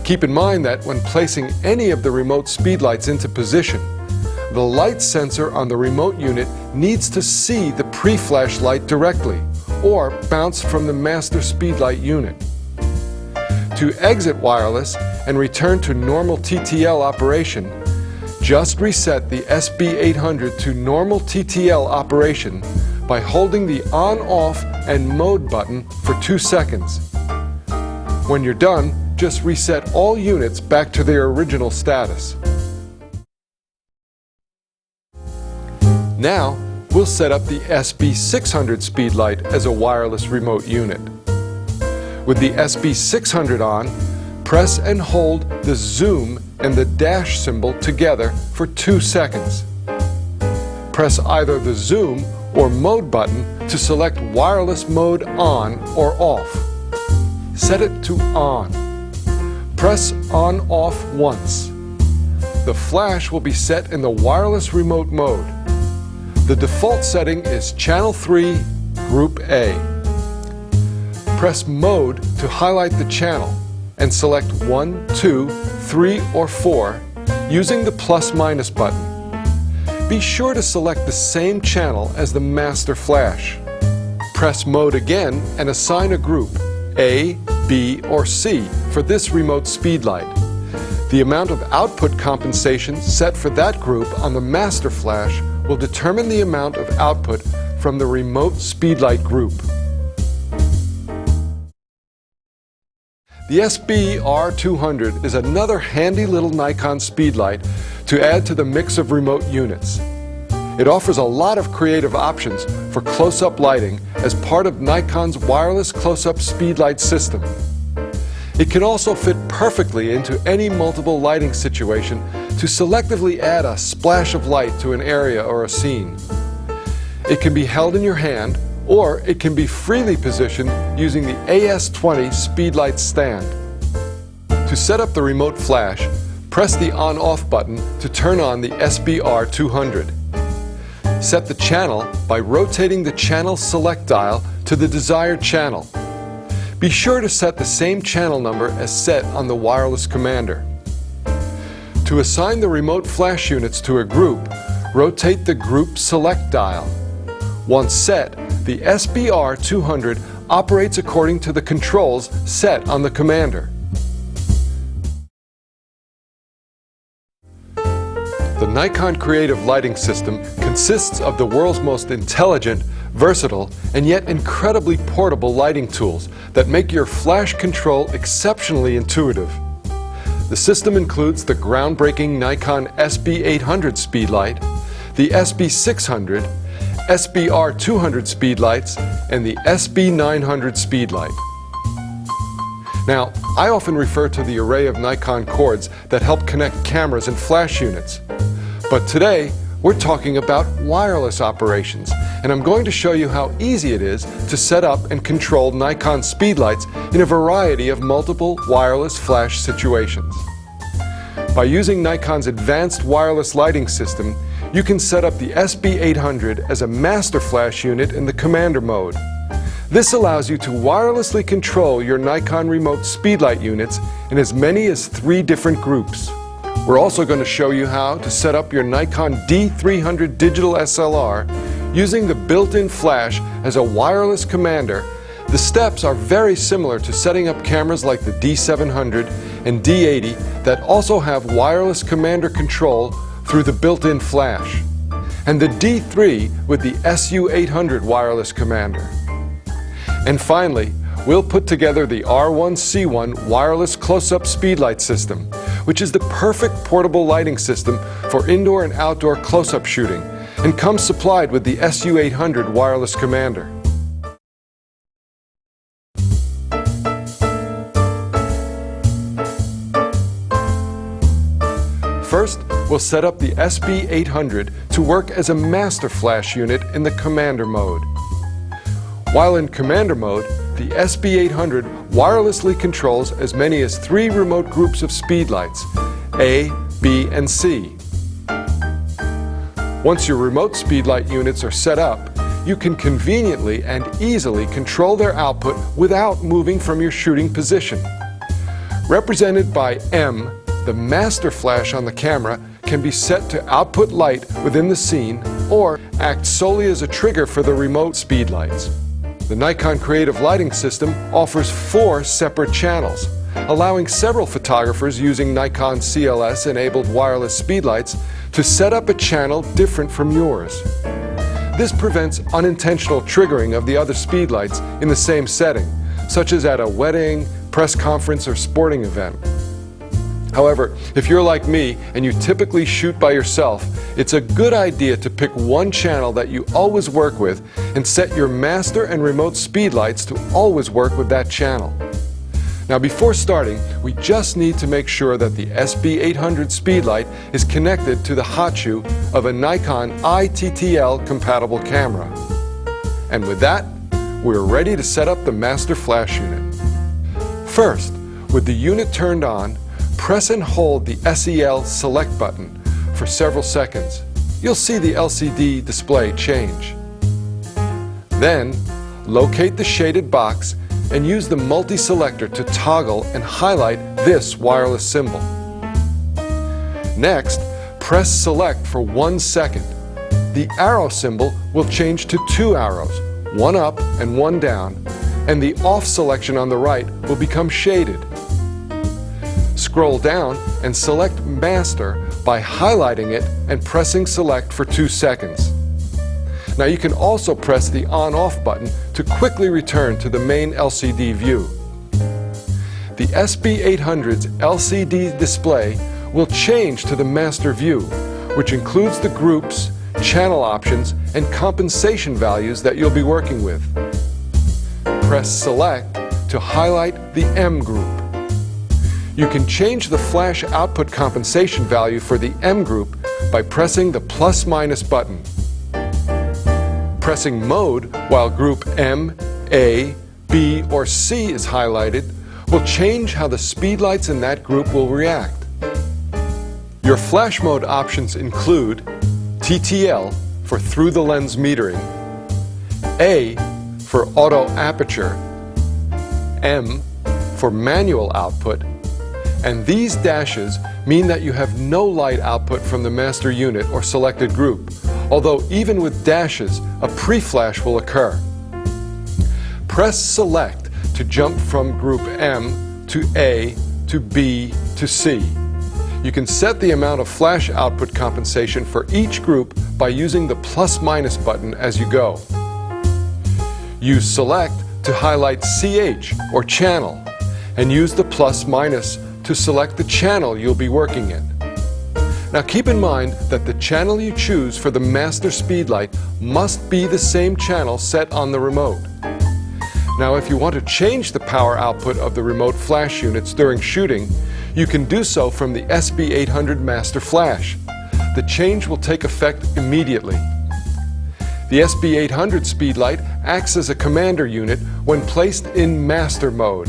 Keep in mind that when placing any of the remote speedlights into position, the light sensor on the remote unit needs to see the pre-flash light directly or bounce from the master speedlight unit. To exit wireless and return to normal TTL operation, just reset the SB800 to normal TTL operation by holding the on-off and mode button for 2 seconds. When you're done, just reset all units back to their original status. Now, we'll set up the SB600 speedlight as a wireless remote unit. With the SB600 on, press and hold the zoom and the dash symbol together for 2 seconds. Press either the zoom or mode button to select wireless mode on or off. Set it to on. Press on/off once. The flash will be set in the wireless remote mode. The default setting is Channel 3, Group A. Press Mode to highlight the channel and select 1, 2, 3, or 4 using the plus/minus button. Be sure to select the same channel as the master flash. Press Mode again and assign a group, A, B, or C, for this remote speedlight. The amount of output compensation set for that group on the master flash will determine the amount of output from the remote speedlight group. The SB-R200 is another handy little Nikon speedlight to add to the mix of remote units. It offers a lot of creative options for close-up lighting as part of Nikon's wireless close-up speedlight system. It can also fit perfectly into any multiple lighting situation to selectively add a splash of light to an area or a scene. It can be held in your hand, or it can be freely positioned using the AS20 speedlight stand. To set up the remote flash, press the on-off button to turn on the SB-R200. Set the channel by rotating the channel select dial to the desired channel. Be sure to set the same channel number as set on the wireless commander. To assign the remote flash units to a group, rotate the group select dial. Once set, the SBR200 operates according to the controls set on the commander. The Nikon Creative Lighting System consists of the world's most intelligent, versatile, and yet incredibly portable lighting tools that make your flash control exceptionally intuitive. The system includes the groundbreaking Nikon SB800 speedlight, the SB600, SBR200 speedlights, and the SB900 speedlight. Now, I often refer to the array of Nikon cords that help connect cameras and flash units. But today, we're talking about wireless operations, and I'm going to show you how easy it is to set up and control Nikon speedlights in a variety of multiple wireless flash situations. By using Nikon's advanced wireless lighting system, you can set up the SB800 as a master flash unit in the commander mode. This allows you to wirelessly control your Nikon remote speedlight units in as many as 3 different groups. We're also going to show you how to set up your Nikon D300 digital SLR using the built-in flash as a wireless commander. The steps are very similar to setting up cameras like the D700 and D80 that also have wireless commander control through the built-in flash, and the D3 with the SU800 wireless commander. And finally, we'll put together the R1C1 wireless close-up speedlight system, which is the perfect portable lighting system for indoor and outdoor close-up shooting, and comes supplied with the SU800 wireless commander. First, we'll set up the SB800 to work as a master flash unit in the commander mode. While in commander mode, the SB800 wirelessly controls as many as 3 remote groups of speedlights, A, B, and C. Once your remote speedlight units are set up, you can conveniently and easily control their output without moving from your shooting position. Represented by M, the master flash on the camera can be set to output light within the scene or act solely as a trigger for the remote speedlights. The Nikon Creative Lighting System offers 4 separate channels, allowing several photographers using Nikon CLS-enabled wireless speedlights to set up a channel different from yours. This prevents unintentional triggering of the other speedlights in the same setting, such as at a wedding, press conference, or sporting event. However, if you're like me and you typically shoot by yourself, it's a good idea to pick one channel that you always work with and set your master and remote speedlights to always work with that channel. Now, before starting, we just need to make sure that the SB800 speedlight is connected to the hot shoe of a Nikon iTTL compatible camera. And with that, we're ready to set up the master flash unit. First, with the unit turned on, press and hold the SEL select button for several seconds. You'll see the LCD display change. Then, locate the shaded box and use the multi-selector to toggle and highlight this wireless symbol. Next, press select for 1 second. The arrow symbol will change to 2 arrows, one up and one down, and the off selection on the right will become shaded. Scroll down and select Master by highlighting it and pressing select for 2 seconds. Now you can also press the on-off button to quickly return to the main LCD view. The SB800's LCD display will change to the master view, which includes the groups, channel options, and compensation values that you'll be working with. Press select to highlight the M group. You can change the flash output compensation value for the M group by pressing the plus-minus button. Pressing Mode while group M, A, B, or C is highlighted will change how the speedlights in that group will react. Your flash mode options include TTL for through the lens metering, A for auto aperture, M for manual output, and these dashes mean that you have no light output from the master unit or selected group, although even with dashes, a pre-flash will occur. Press Select to jump from group M to A to B to C. You can set the amount of flash output compensation for each group by using the plus-minus button as you go. Use Select to highlight CH or channel, and use the plus-minus to select the channel you'll be working in. Now keep in mind that the channel you choose for the master speedlight must be the same channel set on the remote. Now if you want to change the power output of the remote flash units during shooting, you can do so from the SB800 master flash. The change will take effect immediately. The SB800 speedlight acts as a commander unit when placed in master mode.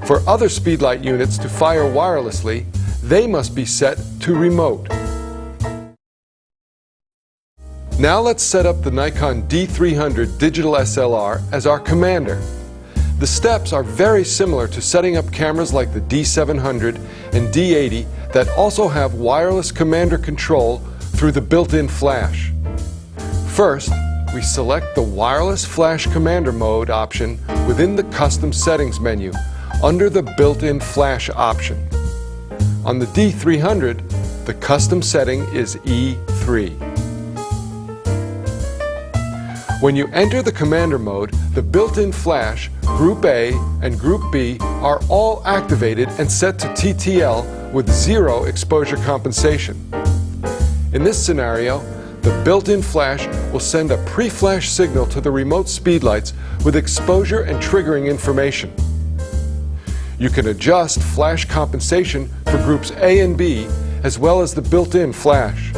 For other speedlight units to fire wirelessly, they must be set to remote. Now let's set up the Nikon D300 digital SLR as our commander. The steps are very similar to setting up cameras like the D700 and D80 that also have wireless commander control through the built-in flash. First, we select the wireless flash commander mode option within the custom settings menu under the built-in flash option. On the D300, the custom setting is E3. When you enter the commander mode, the built-in flash, Group A and Group B are all activated and set to TTL with 0 exposure compensation. In this scenario, the built-in flash will send a pre-flash signal to the remote speedlights with exposure and triggering information. You can adjust flash compensation for groups A and B as well as the built-in flash.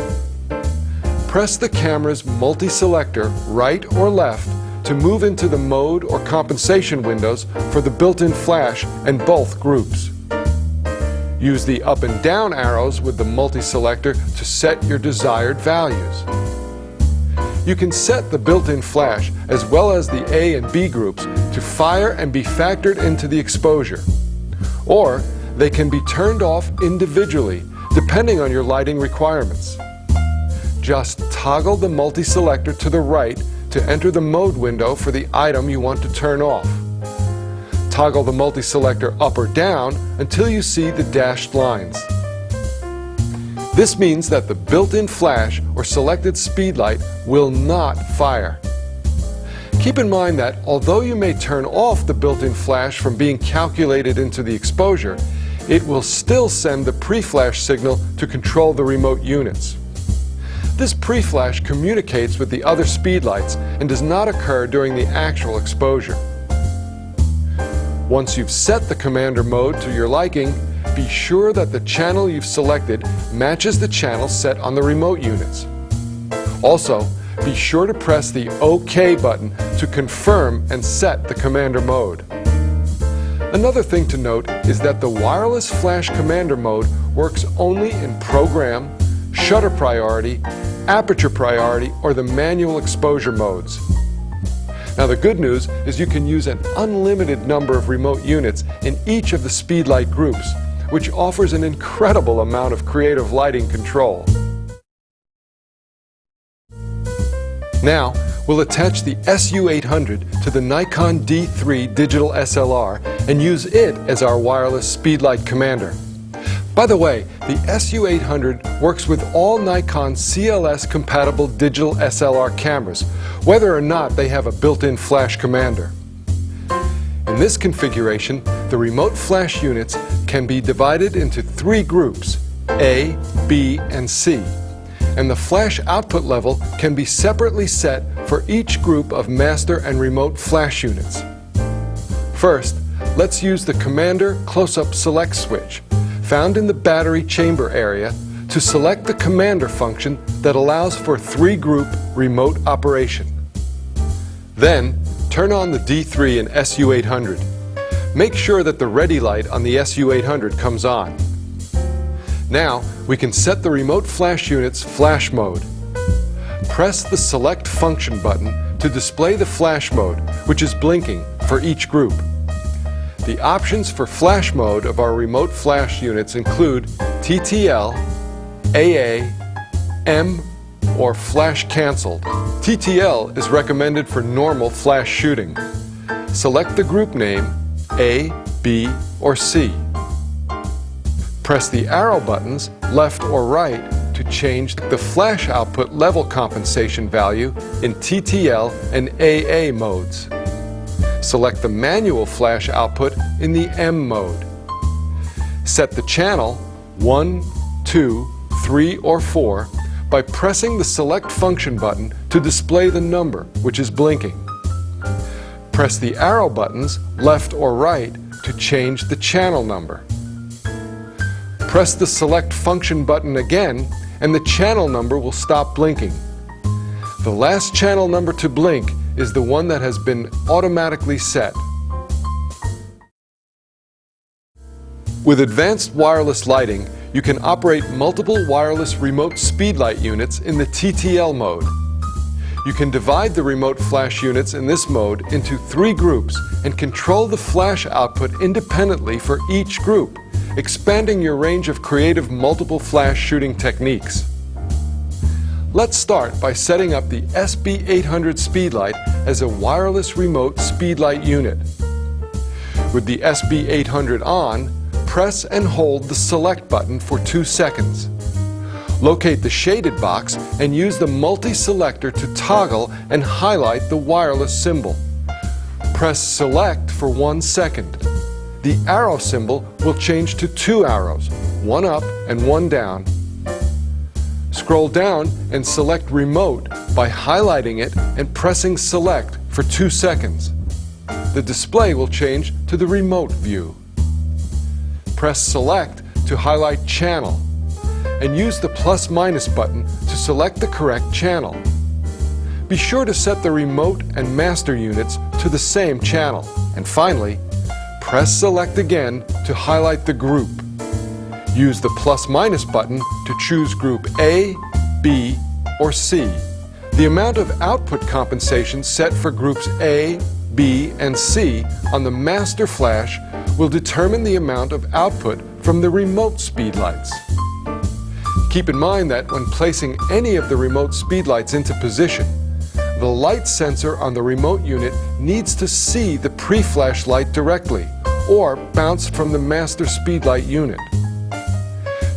Press the camera's multi-selector right or left to move into the mode or compensation windows for the built-in flash and both groups. Use the up and down arrows with the multi-selector to set your desired values. You can set the built-in flash as well as the A and B groups to fire and be factored into the exposure. Or they can be turned off individually depending on your lighting requirements. Just toggle the multi-selector to the right to enter the mode window for the item you want to turn off. Toggle the multi-selector up or down until you see the dashed lines. This means that the built-in flash or selected speedlight will not fire. Keep in mind that although you may turn off the built-in flash from being calculated into the exposure, it will still send the pre-flash signal to control the remote units. This pre-flash communicates with the other speedlights and does not occur during the actual exposure. Once you've set the commander mode to your liking, be sure that the channel you've selected matches the channel set on the remote units. Also, be sure to press the OK button to confirm and set the commander mode. Another thing to note is that the wireless flash commander mode works only in program, shutter priority, aperture priority, or the manual exposure modes. Now the good news is you can use an unlimited number of remote units in each of the speedlight groups, which offers an incredible amount of creative lighting control. Now we'll attach the SU800 to the Nikon D3 digital SLR and use it as our wireless speedlight commander. By the way, the SU800 works with all Nikon CLS compatible digital SLR cameras, whether or not they have a built-in flash commander. In this configuration, the remote flash units can be divided into 3 groups, A, B, and C, and the flash output level can be separately set for each group of master and remote flash units. First, let's use the Commander Close-Up Select switch, found in the battery chamber area, to select the commander function that allows for 3-group remote operation. Then, turn on the D3 and SU800. Make sure that the ready light on the SU800 comes on. Now, we can set the remote flash unit's flash mode. press the Select Function button to display the flash mode, which is blinking, for each group. The options for flash mode of our remote flash units include TTL, AA, M, or Flash Cancelled. TTL is recommended for normal flash shooting. Select the group name A, B, or C. Press the arrow buttons, left or right, to change the flash output level compensation value in TTL and AA modes. Select the manual flash output in the M mode. Set the channel 1, 2, 3, or 4 by pressing the Select Function button to display the number, which is blinking. Press the arrow buttons, left or right, to change the channel number. Press the Select Function button again, and the channel number will stop blinking. The last channel number to blink is the one that has been automatically set. With advanced wireless lighting, you can operate multiple wireless remote speedlight units in the TTL mode. You can divide the remote flash units in this mode into 3 groups and control the flash output independently for each group, expanding your range of creative multiple flash shooting techniques. Let's start by setting up the SB800 Speedlight as a wireless remote speedlight unit. With the SB800 on, press and hold the Select button for 2 seconds. Locate the shaded box and use the multi-selector to toggle and highlight the wireless symbol. Press Select for 1 second. The arrow symbol will change to 2 arrows, one up and one down. Scroll down and select Remote by highlighting it and pressing Select for 2 seconds. The display will change to the Remote view. Press Select to highlight Channel and use the plus/minus button to select the correct channel. Be sure to set the remote and master units to the same channel. And finally, press Select again to highlight the group. Use the plus/minus button to choose group A, B, or C. The amount of output compensation set for groups A, B, and C on the master flash will determine the amount of output from the remote speedlights. Keep in mind that when placing any of the remote speedlights into position, the light sensor on the remote unit needs to see the pre-flash light directly or bounce from the master speedlight unit.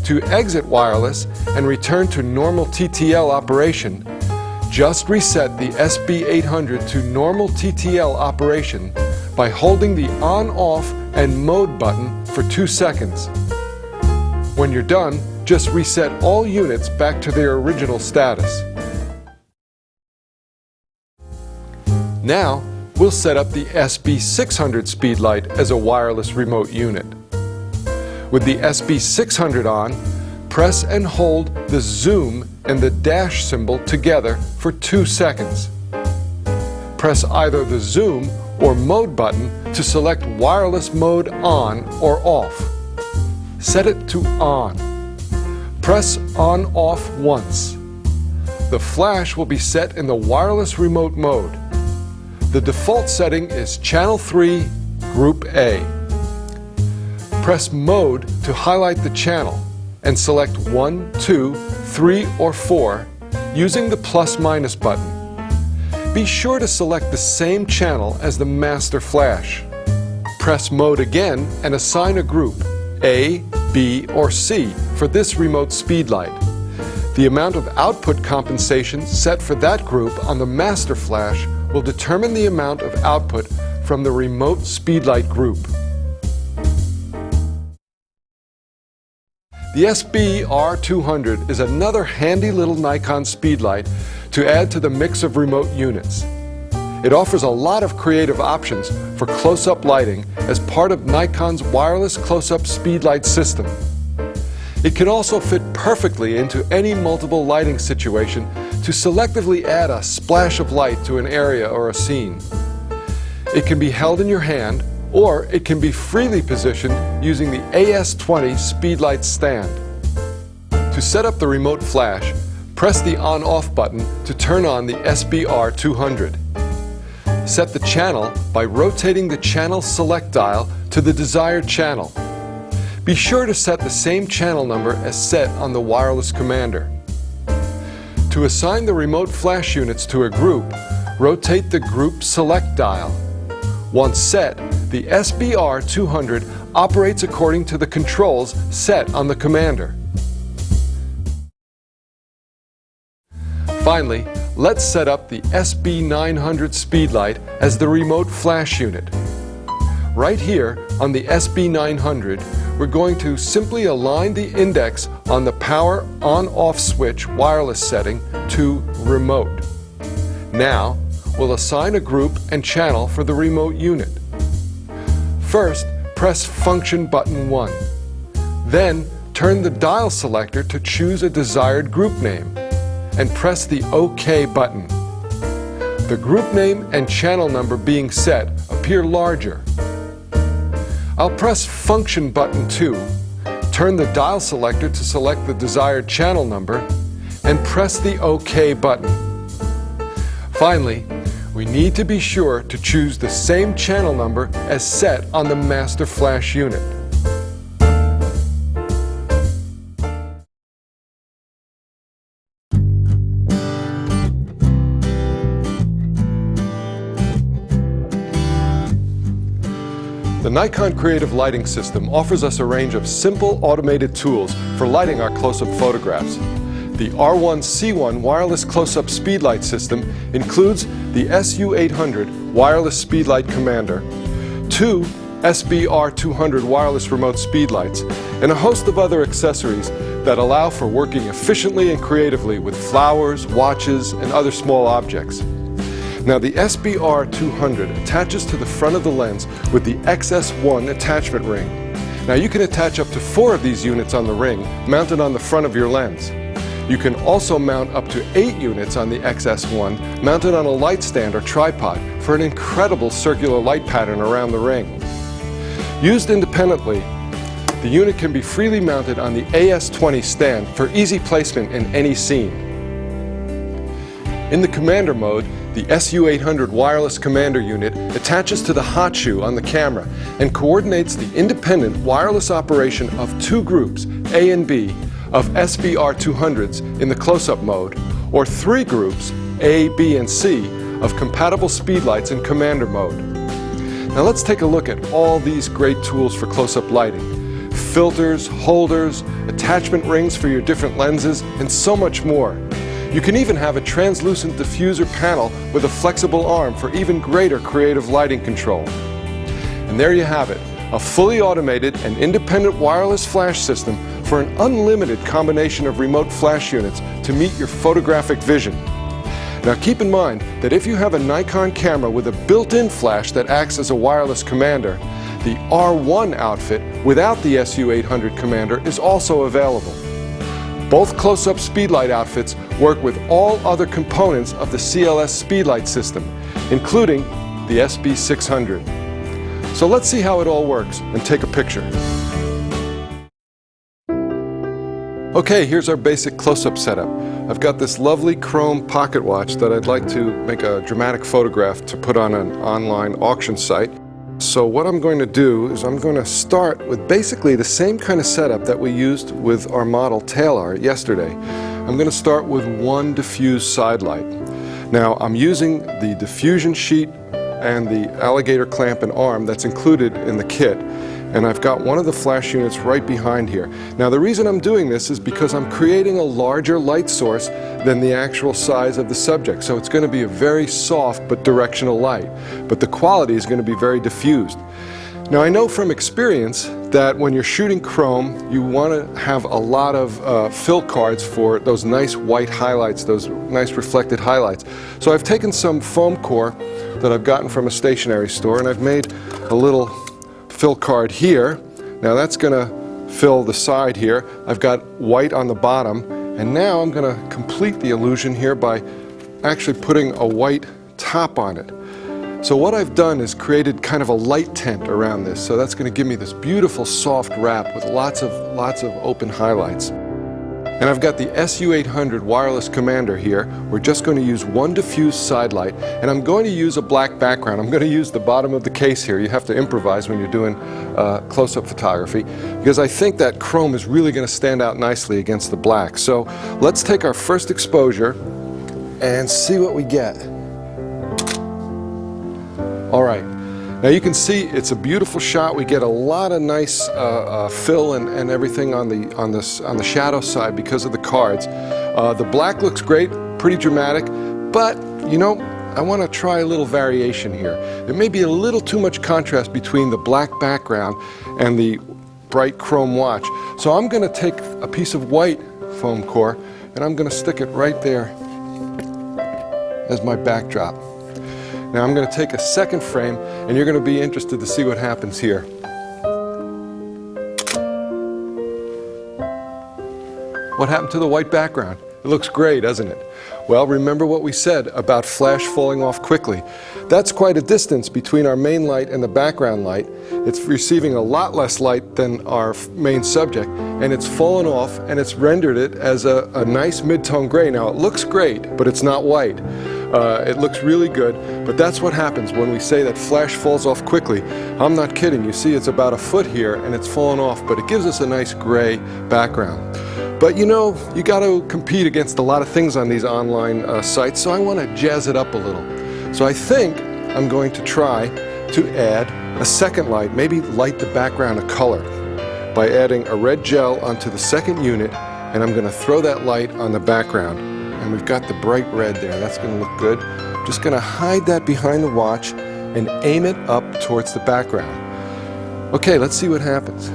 To exit wireless and return to normal TTL operation, just reset the SB800 to normal TTL operation by holding the On/Off and Mode button for 2 seconds. When you're done, just reset all units back to their original status. Now, we'll set up the SB600 Speedlight as a wireless remote unit. With the SB600 on, press and hold the zoom and the dash symbol together for 2 seconds. Press either the zoom or mode button to select wireless mode on or off. Set it to on. Press on/off once. The flash will be set in the wireless remote mode. The default setting is Channel 3, Group A. Press Mode to highlight the channel and select 1, 2, 3, or 4 using the plus/minus button. Be sure to select the same channel as the master flash. Press Mode again and assign a group, A, B, or C, for this remote speedlight. The amount of output compensation set for that group on the master flash will determine the amount of output from the remote speedlight group. The SB-R200 is another handy little Nikon speedlight to add to the mix of remote units. It offers a lot of creative options for close-up lighting as part of Nikon's wireless close-up speedlight system. It can also fit perfectly into any multiple lighting situation to selectively add a splash of light to an area or a scene. It can be held in your hand, or it can be freely positioned using the AS20 Speedlight stand. To set up the remote flash, press the on-off button to turn on the SBR200. Set the channel by rotating the channel select dial to the desired channel. Be sure to set the same channel number as set on the wireless commander. To assign the remote flash units to a group, rotate the group select dial. Once set, the SBR200 operates according to the controls set on the commander. Finally, let's set up the SB900 speedlight as the remote flash unit. Right here on the SB900, we're going to simply align the index on the power on-off switch wireless setting to remote. Now, we'll assign a group and channel for the remote unit. First, press Function button 1. Then, turn the dial selector to choose a desired group name, and press the OK button. The group name and channel number being set appear larger. I'll press Function button 2, turn the dial selector to select the desired channel number, and press the OK button. Finally, we need to be sure to choose the same channel number as set on the master flash unit. The Nikon Creative Lighting System offers us a range of simple automated tools for lighting our close-up photographs. The R1C1 wireless close-up speedlight system includes the SU800 wireless speedlight commander, 2 SBR200 wireless remote speedlights, and a host of other accessories that allow for working efficiently and creatively with flowers, watches, and other small objects. Now, the SBR200 attaches to the front of the lens with the XS1 attachment ring. Now, you can attach up to 4 of these units on the ring mounted on the front of your lens. You can also mount up to 8 units on the XS1 mounted on a light stand or tripod for an incredible circular light pattern around the ring. Used independently, the unit can be freely mounted on the AS20 stand for easy placement in any scene. In the commander mode, the SU800 wireless commander unit attaches to the hot shoe on the camera and coordinates the independent wireless operation of 2 groups, A and B, of SBR200s in the close-up mode, or 3 groups, A, B, and C, of compatible speedlights in commander mode. Now let's take a look at all these great tools for close-up lighting. Filters, holders, attachment rings for your different lenses, and so much more. You can even have a translucent diffuser panel with a flexible arm for even greater creative lighting control. And there you have it, a fully automated and independent wireless flash system for an unlimited combination of remote flash units to meet your photographic vision. Now keep in mind that if you have a Nikon camera with a built-in flash that acts as a wireless commander, the R1 outfit without the SU800 commander is also available. Both close-up speedlight outfits work with all other components of the CLS speedlight system, including the SB600. So let's see how it all works and take a picture. Okay, here's our basic close-up setup. I've got this lovely chrome pocket watch that I'd like to make a dramatic photograph to put on an online auction site. So what I'm going to do is I'm going to start with basically the same kind of setup that we used with our model tail art yesterday. I'm going to start with one diffused side light. Now I'm using the diffusion sheet and the alligator clamp and arm that's included in the kit, and I've got one of the flash units right behind here. Now the reason I'm doing this is because I'm creating a larger light source than the actual size of the subject, so it's going to be a very soft but directional light, but the quality is going to be very diffused. Now I know from experience that when you're shooting chrome, you want to have a lot of fill cards for those nice white highlights, those nice reflected highlights. So I've taken some foam core that I've gotten from a stationery store, and I've made a little fill card here. Now that's going to fill the side here. I've got white on the bottom, and now I'm going to complete the illusion here by actually putting a white top on it. So what I've done is created kind of a light tint around this, so that's going to give me this beautiful soft wrap with lots of open highlights. And I've got the SU800 wireless commander here. We're just going to use one diffused side light, and I'm going to use a black background. I'm going to use the bottom of the case here. You have to improvise when you're doing close-up photography, because I think that chrome is really going to stand out nicely against the black. So let's take our first exposure and see what we get. All right. Now you can see it's a beautiful shot. We get a lot of nice fill and everything on the shadow side because of the cards. The black looks great, pretty dramatic, but you know, I want to try a little variation here. There may be a little too much contrast between the black background and the bright chrome watch. So I'm going to take a piece of white foam core and I'm going to stick it right there as my backdrop. Now I'm going to take a second frame, and you're going to be interested to see what happens here. What happened to the white background? It looks gray, doesn't it? Well, remember what we said about flash falling off quickly. That's quite a distance between our main light and the background light. It's receiving a lot less light than our main subject, and it's fallen off, and it's rendered it as a nice mid-tone gray. Now it looks great, but it's not white. It looks really good, but that's what happens when we say that flash falls off quickly. I'm not kidding. You see it's about a foot here and it's fallen off, but it gives us a nice gray background. But you know, you got to compete against a lot of things on these online sites, so I want to jazz it up a little. So I think I'm going to try to add a second light, maybe light the background a color by adding a red gel onto the second unit, and I'm going to throw that light on the background. And we've got the bright red there. That's going to look good. Just going to hide that behind the watch and aim it up towards the background. Okay, let's see what happens.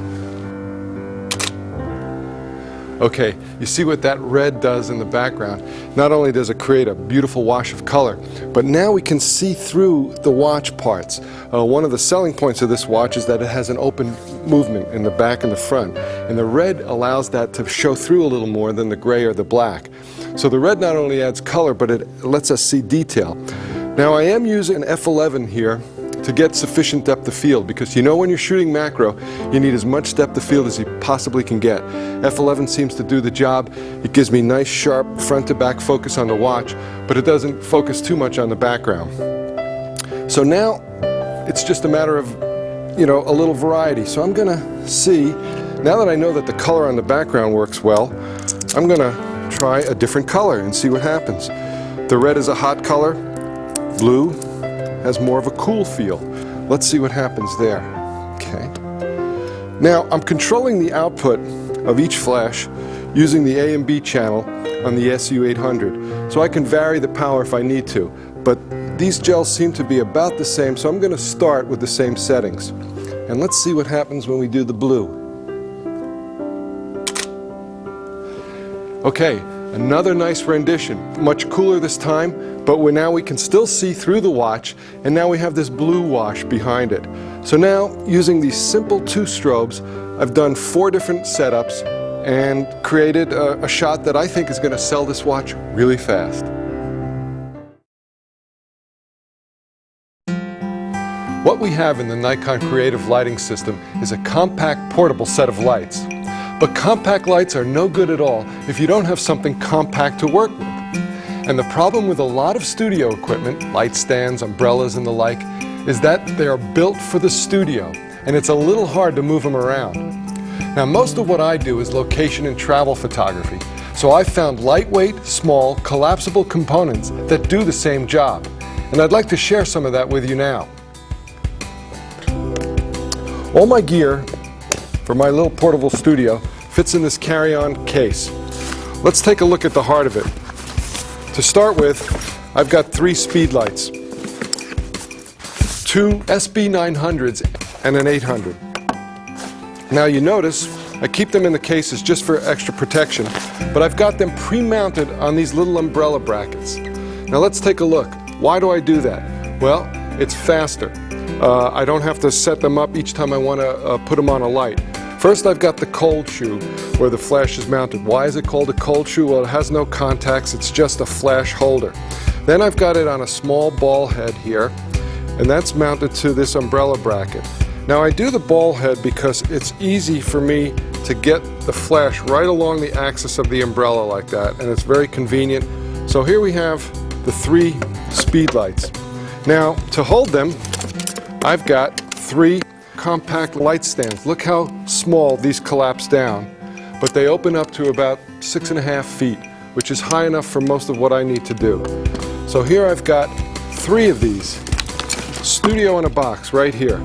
Okay, you see what that red does in the background. Not only does it create a beautiful wash of color, but now we can see through the watch parts. One of the selling points of this watch is that it has an open movement in the back and the front, and the red allows that to show through a little more than the gray or the black. So the red not only adds color, but it lets us see detail. Now I am using an f11 here to get sufficient depth of field, because you know when you're shooting macro, you need as much depth of field as you possibly can get. F11 seems to do the job. It gives me nice sharp front to back focus on the watch, but it doesn't focus too much on the background. So now it's just a matter of, you know, a little variety. So I'm gonna see, now that I know that the color on the background works well, I'm gonna try a different color and see what happens. The red is a hot color, blue has more of a cool feel. Let's see what happens there. Okay. Now I'm controlling the output of each flash using the A and B channel on the SU800, so I can vary the power if I need to. But these gels seem to be about the same, so I'm going to start with the same settings. And let's see what happens when we do the blue. Okay, another nice rendition. Much cooler this time, but now we can still see through the watch, and now we have this blue wash behind it. So now, using these simple two strobes, I've done 4 different setups and created a shot that I think is going to sell this watch really fast. What we have in the Nikon Creative Lighting System is a compact portable set of lights. But compact lights are no good at all if you don't have something compact to work with. And the problem with a lot of studio equipment, light stands, umbrellas and the like, is that they are built for the studio, and it's a little hard to move them around. Now most of what I do is location and travel photography, so I found lightweight, small, collapsible components that do the same job. And I'd like to share some of that with you now. All my gear for my little portable studio fits in this carry-on case. Let's take a look at the heart of it. To start with, I've got 3 speed lights, 2 SB900s and an 800. Now you notice I keep them in the cases just for extra protection, but I've got them pre-mounted on these little umbrella brackets. Now let's take a look. Why do I do that? Well, it's faster. I don't have to set them up each time I want to put them on a light. First, I've got the cold shoe where the flash is mounted. Why is it called a cold shoe? Well, it has no contacts, it's just a flash holder. Then I've got it on a small ball head here, and that's mounted to this umbrella bracket. Now I do the ball head because it's easy for me to get the flash right along the axis of the umbrella like that, and it's very convenient. So here we have the 3 speed lights. Now to hold them, I've got 3 compact light stands. Look how small these collapse down, but they open up to about 6.5 feet, which is high enough for most of what I need to do. So here I've got 3 of these, studio in a box right here.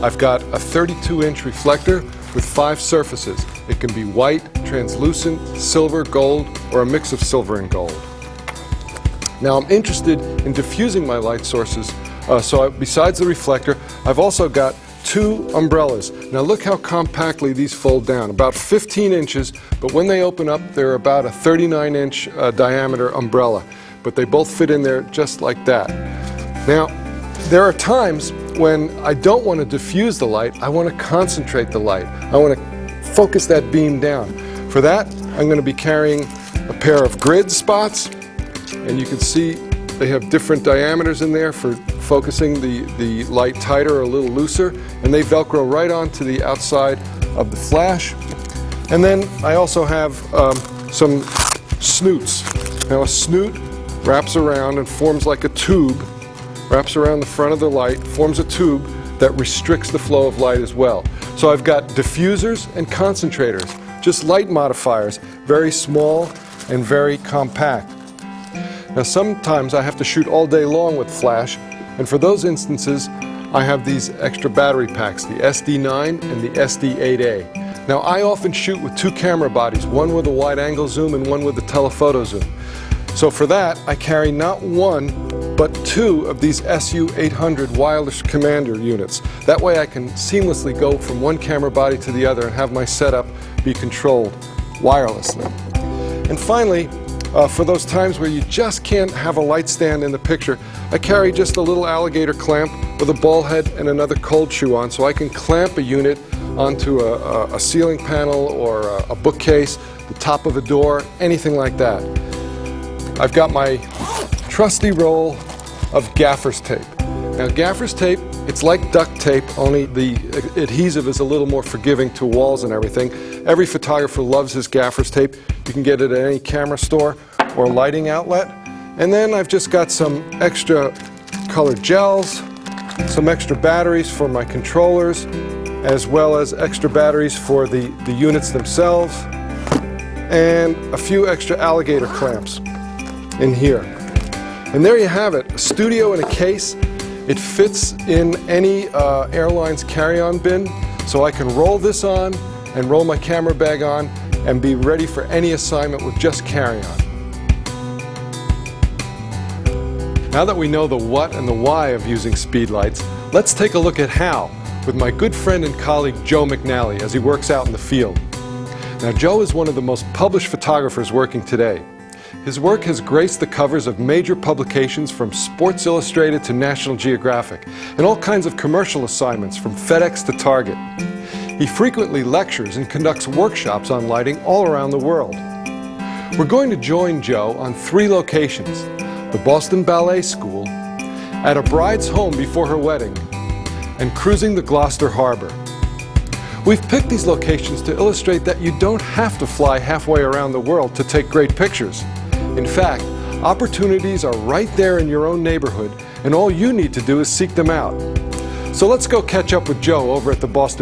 I've got a 32-inch reflector with 5 surfaces. It can be white, translucent, silver, gold, or a mix of silver and gold. Now I'm interested in diffusing my light sources, so besides the reflector, I've also got 2 umbrellas. Now look how compactly these fold down, about 15 inches, but when they open up, they're about a 39-inch diameter umbrella. But they both fit in there just like that. Now, there are times when I don't want to diffuse the light, I want to concentrate the light. I want to focus that beam down. For that, I'm going to be carrying a pair of grid spots, and you can see they have different diameters in there for focusing the light tighter or a little looser, and they Velcro right onto the outside of the flash. And then I also have some snoots. Now a snoot wraps around and forms like a tube, wraps around the front of the light, forms a tube that restricts the flow of light as well. So I've got diffusers and concentrators, just light modifiers, very small and very compact. Now sometimes I have to shoot all day long with flash, and for those instances I have these extra battery packs, the SD9 and the SD8A. Now I often shoot with 2 camera bodies, one with a wide angle zoom and one with a telephoto zoom. So for that I carry not 1 but 2 of these SU-800 wireless commander units. That way I can seamlessly go from one camera body to the other and have my setup be controlled wirelessly. And finally, for those times where you just can't have a light stand in the picture, I carry just a little alligator clamp with a ball head and another cold shoe on, so I can clamp a unit onto a ceiling panel or a bookcase, the top of a door, anything like that. I've got my trusty roll of gaffer's tape. Now gaffer's tape, it's like duct tape, only the adhesive is a little more forgiving to walls and everything. Every photographer loves his gaffer's tape. You can get it at any camera store or lighting outlet. And then I've just got some extra colored gels, some extra batteries for my controllers, as well as extra batteries for the units themselves, and a few extra alligator clamps in here. And there you have it, a studio in a case. It fits in any airline's carry-on bin, so I can roll this on and roll my camera bag on and be ready for any assignment with just carry-on. Now that we know the what and the why of using speed lights, let's take a look at how with my good friend and colleague Joe McNally as he works out in the field. Now Joe is one of the most published photographers working today. His work has graced the covers of major publications from Sports Illustrated to National Geographic, and all kinds of commercial assignments from FedEx to Target. He frequently lectures and conducts workshops on lighting all around the world. We're going to join Joe on 3 locations: the Boston Ballet School, at a bride's home before her wedding, and cruising the Gloucester Harbor. We've picked these locations to illustrate that you don't have to fly halfway around the world to take great pictures. In fact, opportunities are right there in your own neighborhood, and all you need to do is seek them out. So let's go catch up with Joe over at the Boston